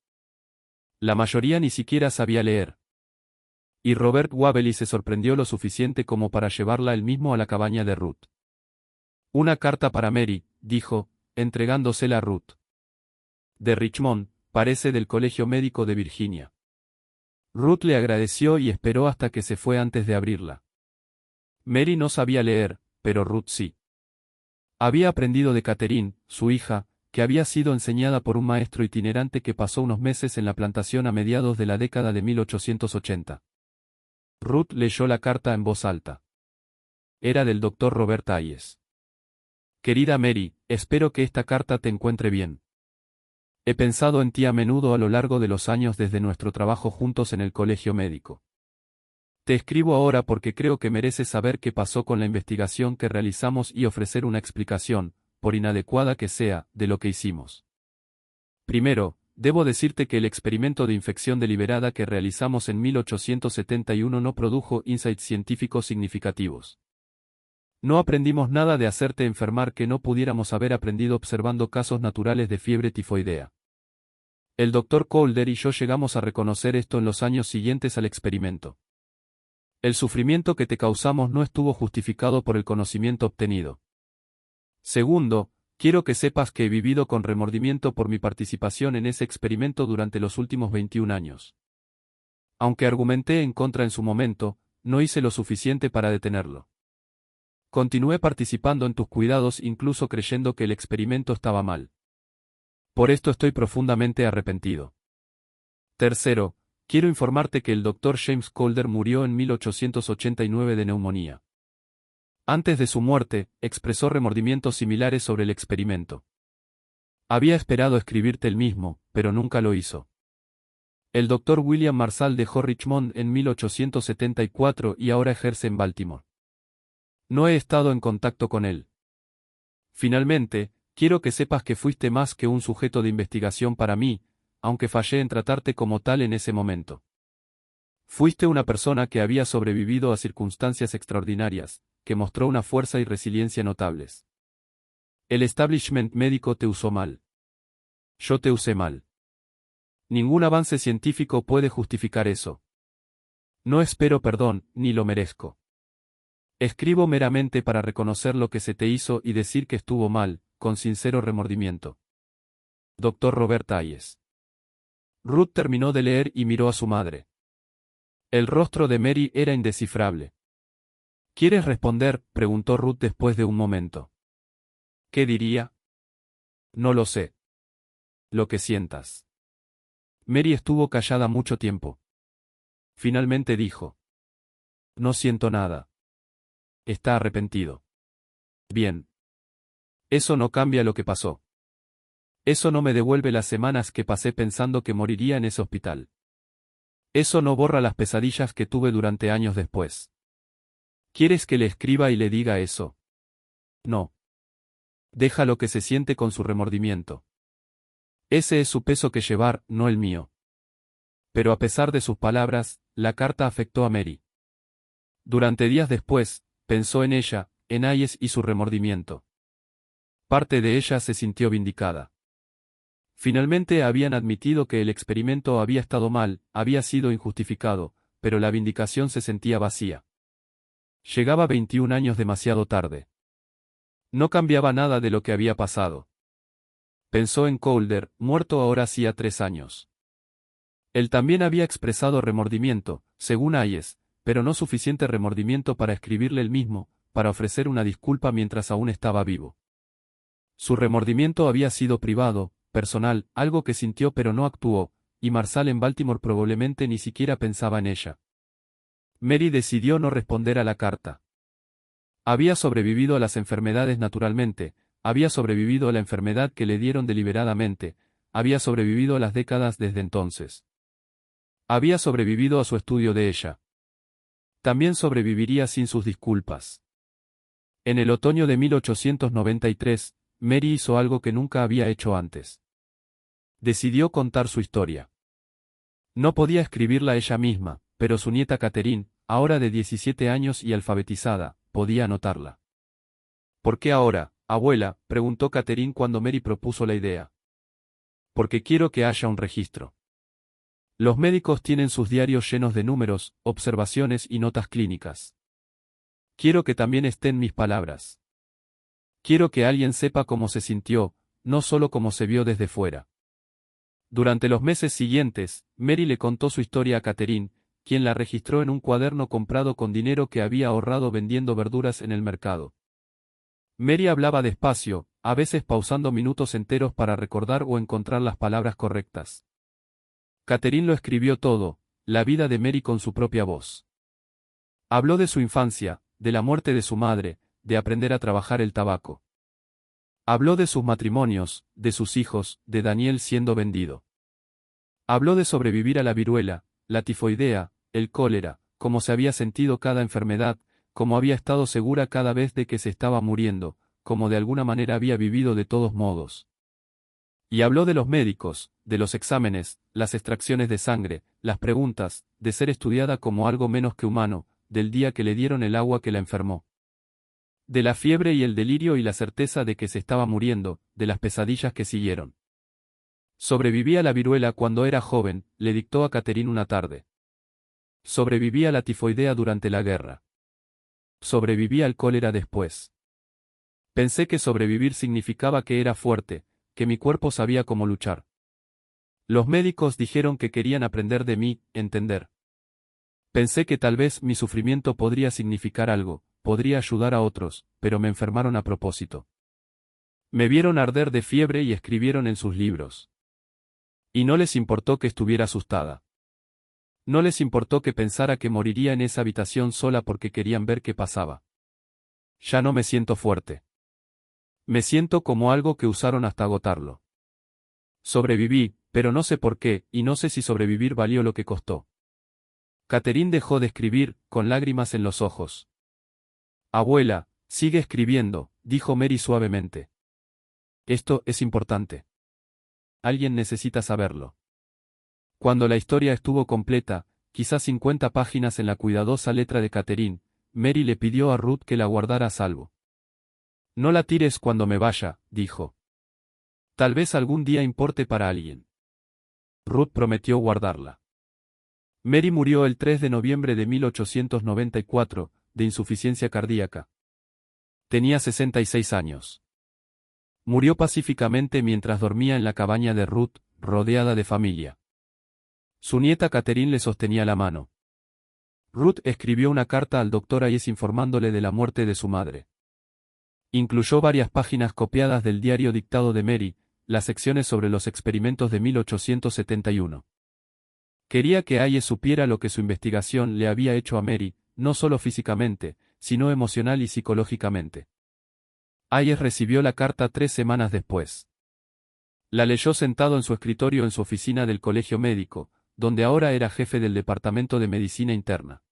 La mayoría ni siquiera sabía leer. Y Robert Wavely se sorprendió lo suficiente como para llevarla él mismo a la cabaña de Ruth. Una carta para Mary, dijo, entregándosela a Ruth. De Richmond, parece del Colegio Médico de Virginia. Ruth le agradeció y esperó hasta que se fue antes de abrirla. Mary no sabía leer, pero Ruth sí. Había aprendido de Catherine, su hija, que había sido enseñada por un maestro itinerante que pasó unos meses en la plantación a mediados de la década de 1880. Ruth leyó la carta en voz alta. Era del doctor Robert Hayes. Querida Mary, espero que esta carta te encuentre bien. He pensado en ti a menudo a lo largo de los años desde nuestro trabajo juntos en el colegio médico. Te escribo ahora porque creo que mereces saber qué pasó con la investigación que realizamos y ofrecer una explicación, por inadecuada que sea, de lo que hicimos. Primero, debo decirte que el experimento de infección deliberada que realizamos en 1871 no produjo insights científicos significativos. No aprendimos nada de hacerte enfermar que no pudiéramos haber aprendido observando casos naturales de fiebre tifoidea. El Dr. Calder y yo llegamos a reconocer esto en los años siguientes al experimento. El sufrimiento que te causamos no estuvo justificado por el conocimiento obtenido. Segundo, quiero que sepas que he vivido con remordimiento por mi participación en ese experimento durante los últimos 21 años. Aunque argumenté en contra en su momento, no hice lo suficiente para detenerlo. Continué participando en tus cuidados incluso creyendo que el experimento estaba mal. Por esto estoy profundamente arrepentido. Tercero, quiero informarte que el Dr. James Calder murió en 1889 de neumonía. Antes de su muerte, expresó remordimientos similares sobre el experimento. Había esperado escribirte el mismo, pero nunca lo hizo. El Dr. William Marshall dejó Richmond en 1874 y ahora ejerce en Baltimore. No he estado en contacto con él. Finalmente, quiero que sepas que fuiste más que un sujeto de investigación para mí, aunque fallé en tratarte como tal en ese momento. Fuiste una persona que había sobrevivido a circunstancias extraordinarias, que mostró una fuerza y resiliencia notables. El establishment médico te usó mal. Yo te usé mal. Ningún avance científico puede justificar eso. No espero perdón, ni lo merezco. Escribo meramente para reconocer lo que se te hizo y decir que estuvo mal, con sincero remordimiento. Dr. Robert Hayes. Ruth terminó de leer y miró a su madre. El rostro de Mary era indescifrable. ¿Quieres responder?, preguntó Ruth después de un momento. ¿Qué diría? No lo sé. Lo que sientas. Mary estuvo callada mucho tiempo. Finalmente dijo. No siento nada. Está arrepentido. Bien. Eso no cambia lo que pasó. Eso no me devuelve las semanas que pasé pensando que moriría en ese hospital. Eso no borra las pesadillas que tuve durante años después. ¿Quieres que le escriba y le diga eso? No. Déjalo que se siente con su remordimiento. Ese es su peso que llevar, no el mío. Pero a pesar de sus palabras, la carta afectó a Mary. Durante días después, pensó en ella, en Hayes y su remordimiento. Parte de ella se sintió vindicada. Finalmente habían admitido que el experimento había estado mal, había sido injustificado, pero la vindicación se sentía vacía. Llegaba 21 años demasiado tarde. No cambiaba nada de lo que había pasado. Pensó en Calder, muerto ahora hacía 3 años. Él también había expresado remordimiento, según Hayes, pero no suficiente remordimiento para escribirle el mismo, para ofrecer una disculpa mientras aún estaba vivo. Su remordimiento había sido privado, personal, algo que sintió pero no actuó, y Marshall en Baltimore probablemente ni siquiera pensaba en ella. Mary decidió no responder a la carta. Había sobrevivido a las enfermedades naturalmente, había sobrevivido a la enfermedad que le dieron deliberadamente, había sobrevivido a las décadas desde entonces. Había sobrevivido a su estudio de ella. También sobreviviría sin sus disculpas. En el otoño de 1893, Mary hizo algo que nunca había hecho antes. Decidió contar su historia. No podía escribirla ella misma, pero su nieta Catherine, ahora de 17 años y alfabetizada, podía anotarla. ¿Por qué ahora, abuela?, preguntó Catherine cuando Mary propuso la idea. Porque quiero que haya un registro. Los médicos tienen sus diarios llenos de números, observaciones y notas clínicas. Quiero que también estén mis palabras. Quiero que alguien sepa cómo se sintió, no solo cómo se vio desde fuera. Durante los meses siguientes, Mary le contó su historia a Catherine, quien la registró en un cuaderno comprado con dinero que había ahorrado vendiendo verduras en el mercado. Mary hablaba despacio, a veces pausando minutos enteros para recordar o encontrar las palabras correctas. Catherine lo escribió todo, la vida de Mary con su propia voz. Habló de su infancia, de la muerte de su madre, de aprender a trabajar el tabaco. Habló de sus matrimonios, de sus hijos, de Daniel siendo vendido. Habló de sobrevivir a la viruela, la tifoidea, el cólera, cómo se había sentido cada enfermedad, cómo había estado segura cada vez de que se estaba muriendo, cómo de alguna manera había vivido de todos modos. Y habló de los médicos, de los exámenes, las extracciones de sangre, las preguntas, de ser estudiada como algo menos que humano, del día que le dieron el agua que la enfermó. De la fiebre y el delirio y la certeza de que se estaba muriendo, de las pesadillas que siguieron. Sobreviví a la viruela cuando era joven, le dictó a Catherine una tarde. Sobreviví a la tifoidea durante la guerra. Sobreviví al cólera después. Pensé que sobrevivir significaba que era fuerte, que mi cuerpo sabía cómo luchar. Los médicos dijeron que querían aprender de mí, entender. Pensé que tal vez mi sufrimiento podría significar algo, podría ayudar a otros, pero me enfermaron a propósito. Me vieron arder de fiebre y escribieron en sus libros. Y no les importó que estuviera asustada. No les importó que pensara que moriría en esa habitación sola porque querían ver qué pasaba. Ya no me siento fuerte. Me siento como algo que usaron hasta agotarlo. Sobreviví, pero no sé por qué, y no sé si sobrevivir valió lo que costó. Catherine dejó de escribir, con lágrimas en los ojos. Abuela, sigue escribiendo, dijo Mary suavemente. Esto es importante. Alguien necesita saberlo. Cuando la historia estuvo completa, quizás 50 páginas en la cuidadosa letra de Catherine, Mary le pidió a Ruth que la guardara a salvo. No la tires cuando me vaya, dijo. Tal vez algún día importe para alguien. Ruth prometió guardarla. Mary murió el 3 de noviembre de 1894, de insuficiencia cardíaca. Tenía 66 años. Murió pacíficamente mientras dormía en la cabaña de Ruth, rodeada de familia. Su nieta Catherine le sostenía la mano. Ruth escribió una carta al doctor Hayes informándole de la muerte de su madre. Incluyó varias páginas copiadas del diario dictado de Mary, las secciones sobre los experimentos de 1871. Quería que Hayes supiera lo que su investigación le había hecho a Mary, no solo físicamente, sino emocional y psicológicamente. Hayes recibió la carta 3 semanas después. La leyó sentado en su escritorio en su oficina del colegio médico, donde ahora era jefe del departamento de medicina interna.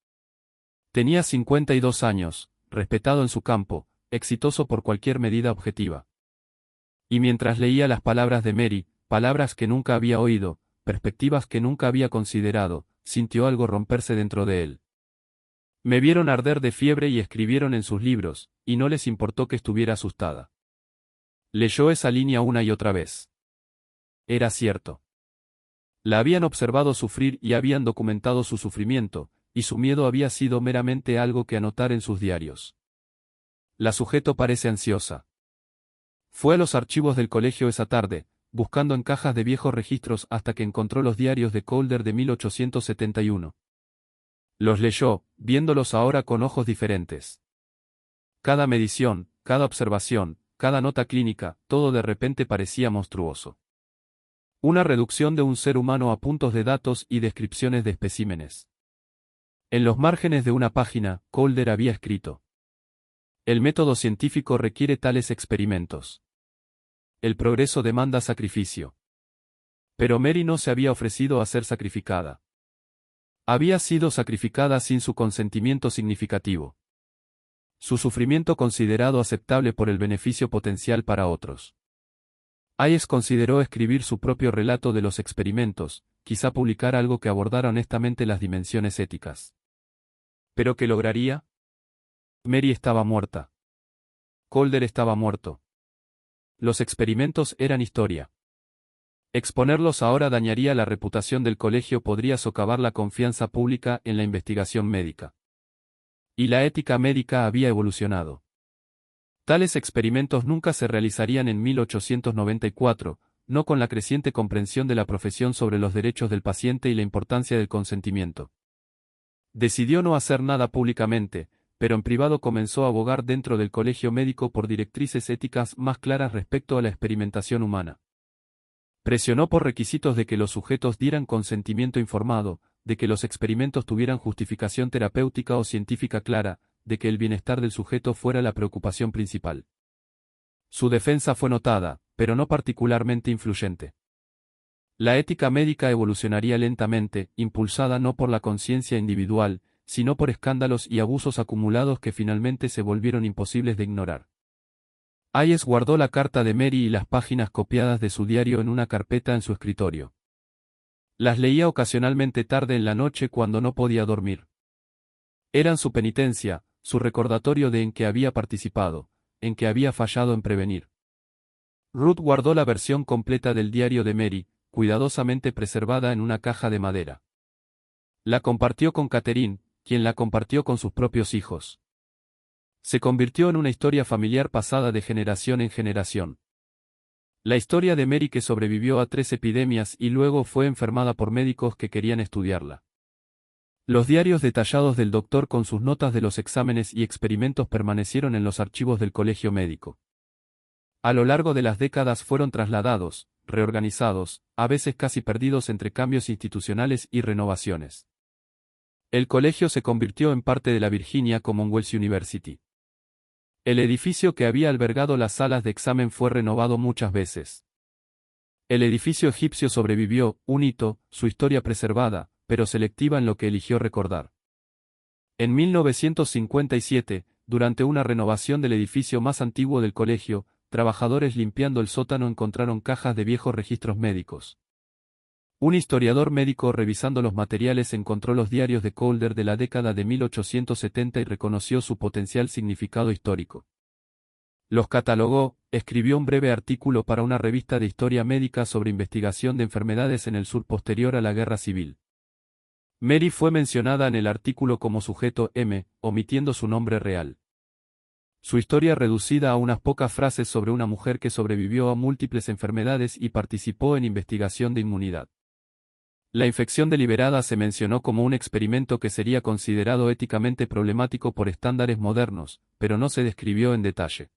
Tenía 52 años, respetado en su campo, exitoso por cualquier medida objetiva. Y mientras leía las palabras de Mary, palabras que nunca había oído, perspectivas que nunca había considerado, sintió algo romperse dentro de él. Me vieron arder de fiebre y escribieron en sus libros, y no les importó que estuviera asustada. Leyó esa línea una y otra vez. Era cierto. La habían observado sufrir y habían documentado su sufrimiento, y su miedo había sido meramente algo que anotar en sus diarios. La sujeto parece ansiosa. Fue a los archivos del colegio esa tarde, buscando en cajas de viejos registros hasta que encontró los diarios de Calder de 1871. Los leyó, viéndolos ahora con ojos diferentes. Cada medición, cada observación, cada nota clínica, todo de repente parecía monstruoso. Una reducción de un ser humano a puntos de datos y descripciones de especímenes. En los márgenes de una página, Calder había escrito: el método científico requiere tales experimentos. El progreso demanda sacrificio. Pero Mary no se había ofrecido a ser sacrificada. Había sido sacrificada sin su consentimiento significativo. Su sufrimiento considerado aceptable por el beneficio potencial para otros. Hayes consideró escribir su propio relato de los experimentos, quizá publicar algo que abordara honestamente las dimensiones éticas. ¿Pero qué lograría? Mary estaba muerta. Calder estaba muerto. Los experimentos eran historia. Exponerlos ahora dañaría la reputación del colegio, podría socavar la confianza pública en la investigación médica. Y la ética médica había evolucionado. Tales experimentos nunca se realizarían en 1894, no con la creciente comprensión de la profesión sobre los derechos del paciente y la importancia del consentimiento. Decidió no hacer nada públicamente, pero en privado comenzó a abogar dentro del colegio médico por directrices éticas más claras respecto a la experimentación humana. Presionó por requisitos de que los sujetos dieran consentimiento informado, de que los experimentos tuvieran justificación terapéutica o científica clara, de que el bienestar del sujeto fuera la preocupación principal. Su defensa fue notada, pero no particularmente influyente. La ética médica evolucionaría lentamente, impulsada no por la conciencia individual, sino por escándalos y abusos acumulados que finalmente se volvieron imposibles de ignorar. Hayes guardó la carta de Mary y las páginas copiadas de su diario en una carpeta en su escritorio. Las leía ocasionalmente tarde en la noche cuando no podía dormir. Eran su penitencia, su recordatorio de en que había participado, en que había fallado en prevenir. Ruth guardó la versión completa del diario de Mary, cuidadosamente preservada en una caja de madera. La compartió con Catherine, quien la compartió con sus propios hijos. Se convirtió en una historia familiar pasada de generación en generación. La historia de Mary, que sobrevivió a 3 epidemias y luego fue enfermada por médicos que querían estudiarla. Los diarios detallados del doctor con sus notas de los exámenes y experimentos permanecieron en los archivos del colegio médico. A lo largo de las décadas fueron trasladados, reorganizados, a veces casi perdidos entre cambios institucionales y renovaciones. El colegio se convirtió en parte de la Virginia Commonwealth University. El edificio que había albergado las salas de examen fue renovado muchas veces. El edificio egipcio sobrevivió, un hito, su historia preservada, pero selectiva en lo que eligió recordar. En 1957, durante una renovación del edificio más antiguo del colegio, trabajadores limpiando el sótano encontraron cajas de viejos registros médicos. Un historiador médico revisando los materiales encontró los diarios de Calder de la década de 1870 y reconoció su potencial significado histórico. Los catalogó, escribió un breve artículo para una revista de historia médica sobre investigación de enfermedades en el sur posterior a la Guerra Civil. Mary fue mencionada en el artículo como sujeto M, omitiendo su nombre real. Su historia reducida a unas pocas frases sobre una mujer que sobrevivió a múltiples enfermedades y participó en investigación de inmunidad. La infección deliberada se mencionó como un experimento que sería considerado éticamente problemático por estándares modernos, pero no se describió en detalle.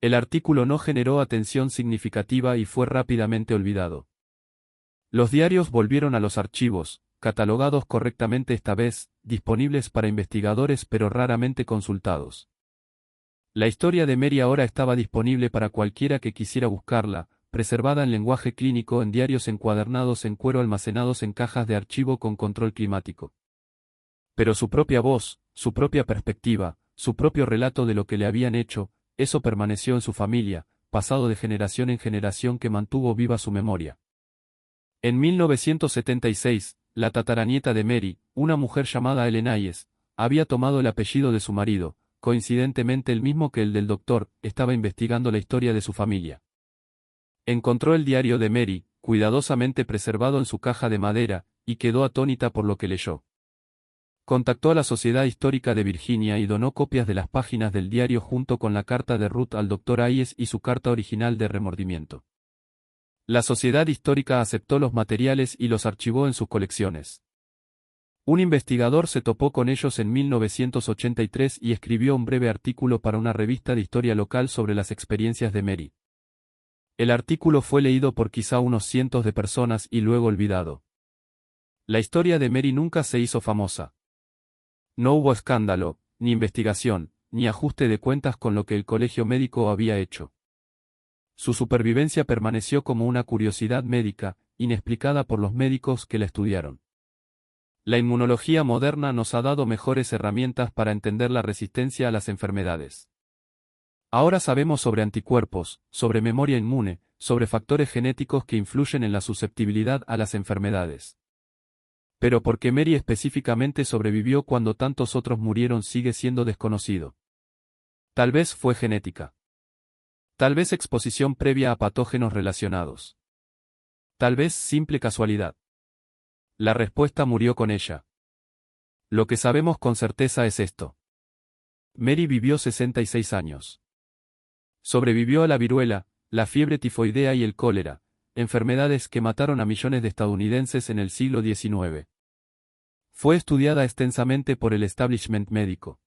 El artículo no generó atención significativa y fue rápidamente olvidado. Los diarios volvieron a los archivos, catalogados correctamente esta vez, disponibles para investigadores pero raramente consultados. La historia de Mary ahora estaba disponible para cualquiera que quisiera buscarla, preservada en lenguaje clínico en diarios encuadernados en cuero almacenados en cajas de archivo con control climático. Pero su propia voz, su propia perspectiva, su propio relato de lo que le habían hecho, eso permaneció en su familia, pasado de generación en generación, que mantuvo viva su memoria. En 1976, la tataranieta de Mary, una mujer llamada Ellen Hayes, había tomado el apellido de su marido, coincidentemente el mismo que el del doctor, estaba investigando la historia de su familia. Encontró el diario de Mary, cuidadosamente preservado en su caja de madera, y quedó atónita por lo que leyó. Contactó a la Sociedad Histórica de Virginia y donó copias de las páginas del diario junto con la carta de Ruth al Dr. Hayes y su carta original de remordimiento. La Sociedad Histórica aceptó los materiales y los archivó en sus colecciones. Un investigador se topó con ellos en 1983 y escribió un breve artículo para una revista de historia local sobre las experiencias de Mary. El artículo fue leído por quizá unos cientos de personas y luego olvidado. La historia de Mary nunca se hizo famosa. No hubo escándalo, ni investigación, ni ajuste de cuentas con lo que el colegio médico había hecho. Su supervivencia permaneció como una curiosidad médica, inexplicada por los médicos que la estudiaron. La inmunología moderna nos ha dado mejores herramientas para entender la resistencia a las enfermedades. Ahora sabemos sobre anticuerpos, sobre memoria inmune, sobre factores genéticos que influyen en la susceptibilidad a las enfermedades. Pero por qué Mary específicamente sobrevivió cuando tantos otros murieron sigue siendo desconocido. Tal vez fue genética. Tal vez exposición previa a patógenos relacionados. Tal vez simple casualidad. La respuesta murió con ella. Lo que sabemos con certeza es esto. Mary vivió 66 años. Sobrevivió a la viruela, la fiebre tifoidea y el cólera, enfermedades que mataron a millones de estadounidenses en el siglo XIX. Fue estudiada extensamente por el establishment médico.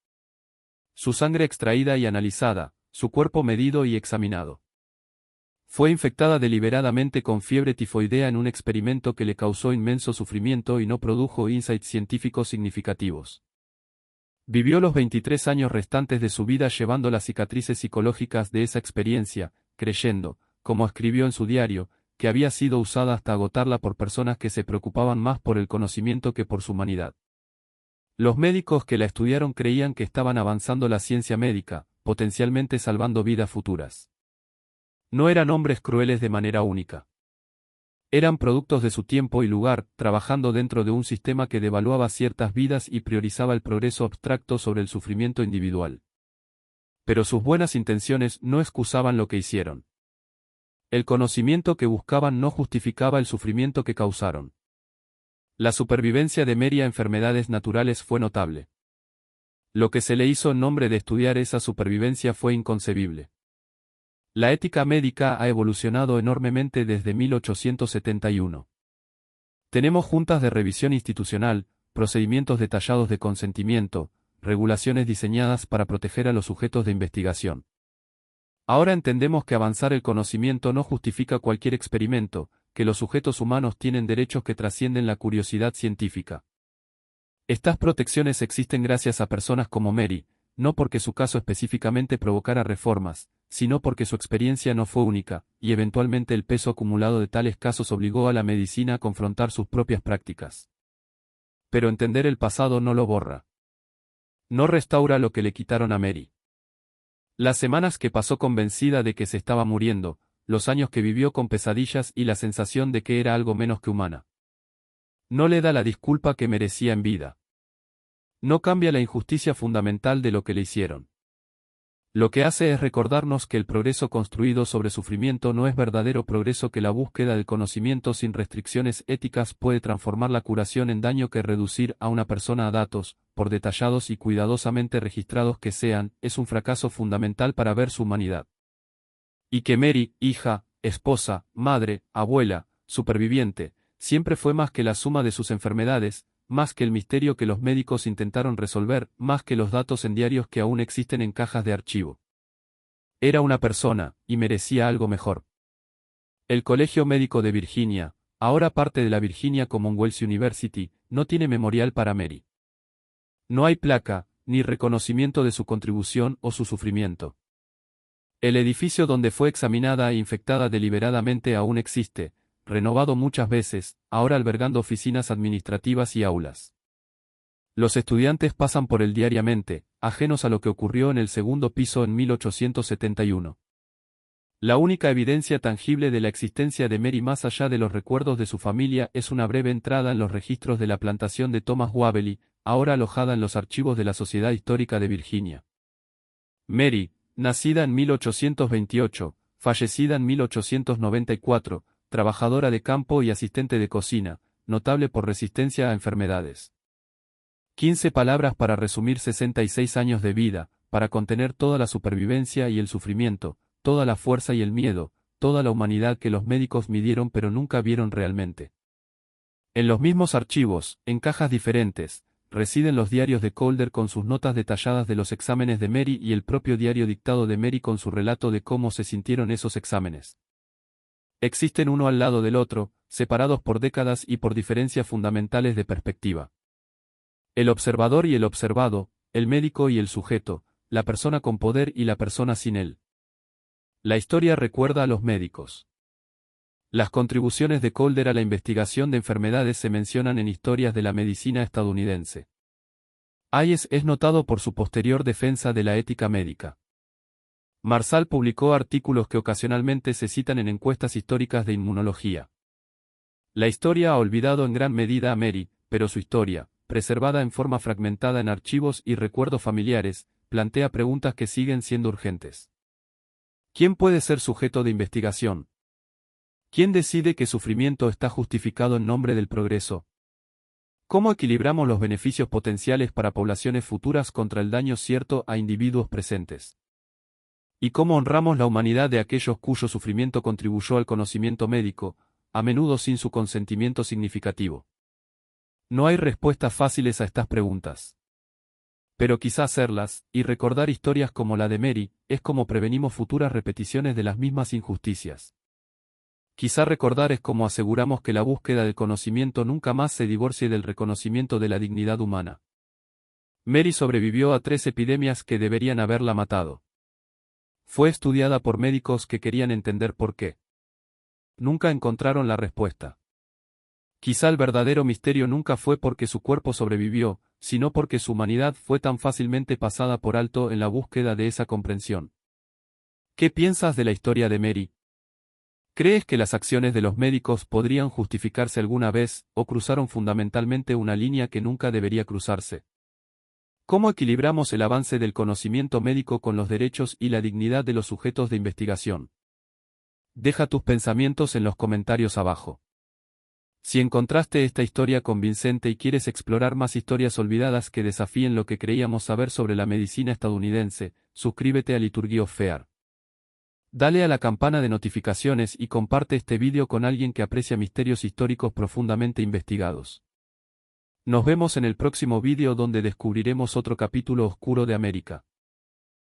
Su sangre extraída y analizada, su cuerpo medido y examinado. Fue infectada deliberadamente con fiebre tifoidea en un experimento que le causó inmenso sufrimiento y no produjo insights científicos significativos. Vivió los 23 años restantes de su vida llevando las cicatrices psicológicas de esa experiencia, creyendo, como escribió en su diario, que había sido usada hasta agotarla por personas que se preocupaban más por el conocimiento que por su humanidad. Los médicos que la estudiaron creían que estaban avanzando la ciencia médica, potencialmente salvando vidas futuras. No eran hombres crueles de manera única. Eran productos de su tiempo y lugar, trabajando dentro de un sistema que devaluaba ciertas vidas y priorizaba el progreso abstracto sobre el sufrimiento individual. Pero sus buenas intenciones no excusaban lo que hicieron. El conocimiento que buscaban no justificaba el sufrimiento que causaron. La supervivencia de Mary a enfermedades naturales fue notable. Lo que se le hizo en nombre de estudiar esa supervivencia fue inconcebible. La ética médica ha evolucionado enormemente desde 1871. Tenemos juntas de revisión institucional, procedimientos detallados de consentimiento, regulaciones diseñadas para proteger a los sujetos de investigación. Ahora entendemos que avanzar el conocimiento no justifica cualquier experimento, que los sujetos humanos tienen derechos que trascienden la curiosidad científica. Estas protecciones existen gracias a personas como Mary, no porque su caso específicamente provocara reformas, sino porque su experiencia no fue única, y eventualmente el peso acumulado de tales casos obligó a la medicina a confrontar sus propias prácticas. Pero entender el pasado no lo borra. No restaura lo que le quitaron a Mary. Las semanas que pasó convencida de que se estaba muriendo, los años que vivió con pesadillas y la sensación de que era algo menos que humana. No le da la disculpa que merecía en vida. No cambia la injusticia fundamental de lo que le hicieron. Lo que hace es recordarnos que el progreso construido sobre sufrimiento no es verdadero progreso, que la búsqueda del conocimiento sin restricciones éticas puede transformar la curación en daño, que reducir a una persona a datos, por detallados y cuidadosamente registrados que sean, es un fracaso fundamental para ver su humanidad. Y que Mary, hija, esposa, madre, abuela, superviviente, siempre fue más que la suma de sus enfermedades, más que el misterio que los médicos intentaron resolver, más que los datos en diarios que aún existen en cajas de archivo. Era una persona, y merecía algo mejor. El Colegio Médico de Virginia, ahora parte de la Virginia Commonwealth University, no tiene memorial para Mary. No hay placa, ni reconocimiento de su contribución o su sufrimiento. El edificio donde fue examinada e infectada deliberadamente aún existe, renovado muchas veces, ahora albergando oficinas administrativas y aulas. Los estudiantes pasan por él diariamente, ajenos a lo que ocurrió en el segundo piso en 1871. La única evidencia tangible de la existencia de Mary más allá de los recuerdos de su familia es una breve entrada en los registros de la plantación de Thomas Waverly, ahora alojada en los archivos de la Sociedad Histórica de Virginia. Mary, nacida en 1828, fallecida en 1894, trabajadora de campo y asistente de cocina, notable por resistencia a enfermedades. 15 palabras para resumir 66 años de vida, para contener toda la supervivencia y el sufrimiento, toda la fuerza y el miedo, toda la humanidad que los médicos midieron pero nunca vieron realmente. En los mismos archivos, en cajas diferentes, residen los diarios de Calder con sus notas detalladas de los exámenes de Mary y el propio diario dictado de Mary con su relato de cómo se sintieron esos exámenes. Existen uno al lado del otro, separados por décadas y por diferencias fundamentales de perspectiva. El observador y el observado, el médico y el sujeto, la persona con poder y la persona sin él. La historia recuerda a los médicos. Las contribuciones de Calder a la investigación de enfermedades se mencionan en Historias de la Medicina estadounidense. Hayes es notado por su posterior defensa de la ética médica. Marsal publicó artículos que ocasionalmente se citan en encuestas históricas de inmunología. La historia ha olvidado en gran medida a Mary, pero su historia, preservada en forma fragmentada en archivos y recuerdos familiares, plantea preguntas que siguen siendo urgentes. ¿Quién puede ser sujeto de investigación? ¿Quién decide que sufrimiento está justificado en nombre del progreso? ¿Cómo equilibramos los beneficios potenciales para poblaciones futuras contra el daño cierto a individuos presentes? ¿Y cómo honramos la humanidad de aquellos cuyo sufrimiento contribuyó al conocimiento médico, a menudo sin su consentimiento significativo? No hay respuestas fáciles a estas preguntas. Pero quizá hacerlas, y recordar historias como la de Mary, es como prevenimos futuras repeticiones de las mismas injusticias. Quizá recordar es como aseguramos que la búsqueda del conocimiento nunca más se divorcie del reconocimiento de la dignidad humana. Mary sobrevivió a 3 epidemias que deberían haberla matado. Fue estudiada por médicos que querían entender por qué. Nunca encontraron la respuesta. Quizá el verdadero misterio nunca fue porque su cuerpo sobrevivió, sino porque su humanidad fue tan fácilmente pasada por alto en la búsqueda de esa comprensión. ¿Qué piensas de la historia de Mary? ¿Crees que las acciones de los médicos podrían justificarse alguna vez, o cruzaron fundamentalmente una línea que nunca debería cruzarse? ¿Cómo equilibramos el avance del conocimiento médico con los derechos y la dignidad de los sujetos de investigación? Deja tus pensamientos en los comentarios abajo. Si encontraste esta historia convincente y quieres explorar más historias olvidadas que desafíen lo que creíamos saber sobre la medicina estadounidense, suscríbete a Liturgy of Fear. Dale a la campana de notificaciones y comparte este vídeo con alguien que aprecia misterios históricos profundamente investigados. Nos vemos en el próximo vídeo donde descubriremos otro capítulo oscuro de América.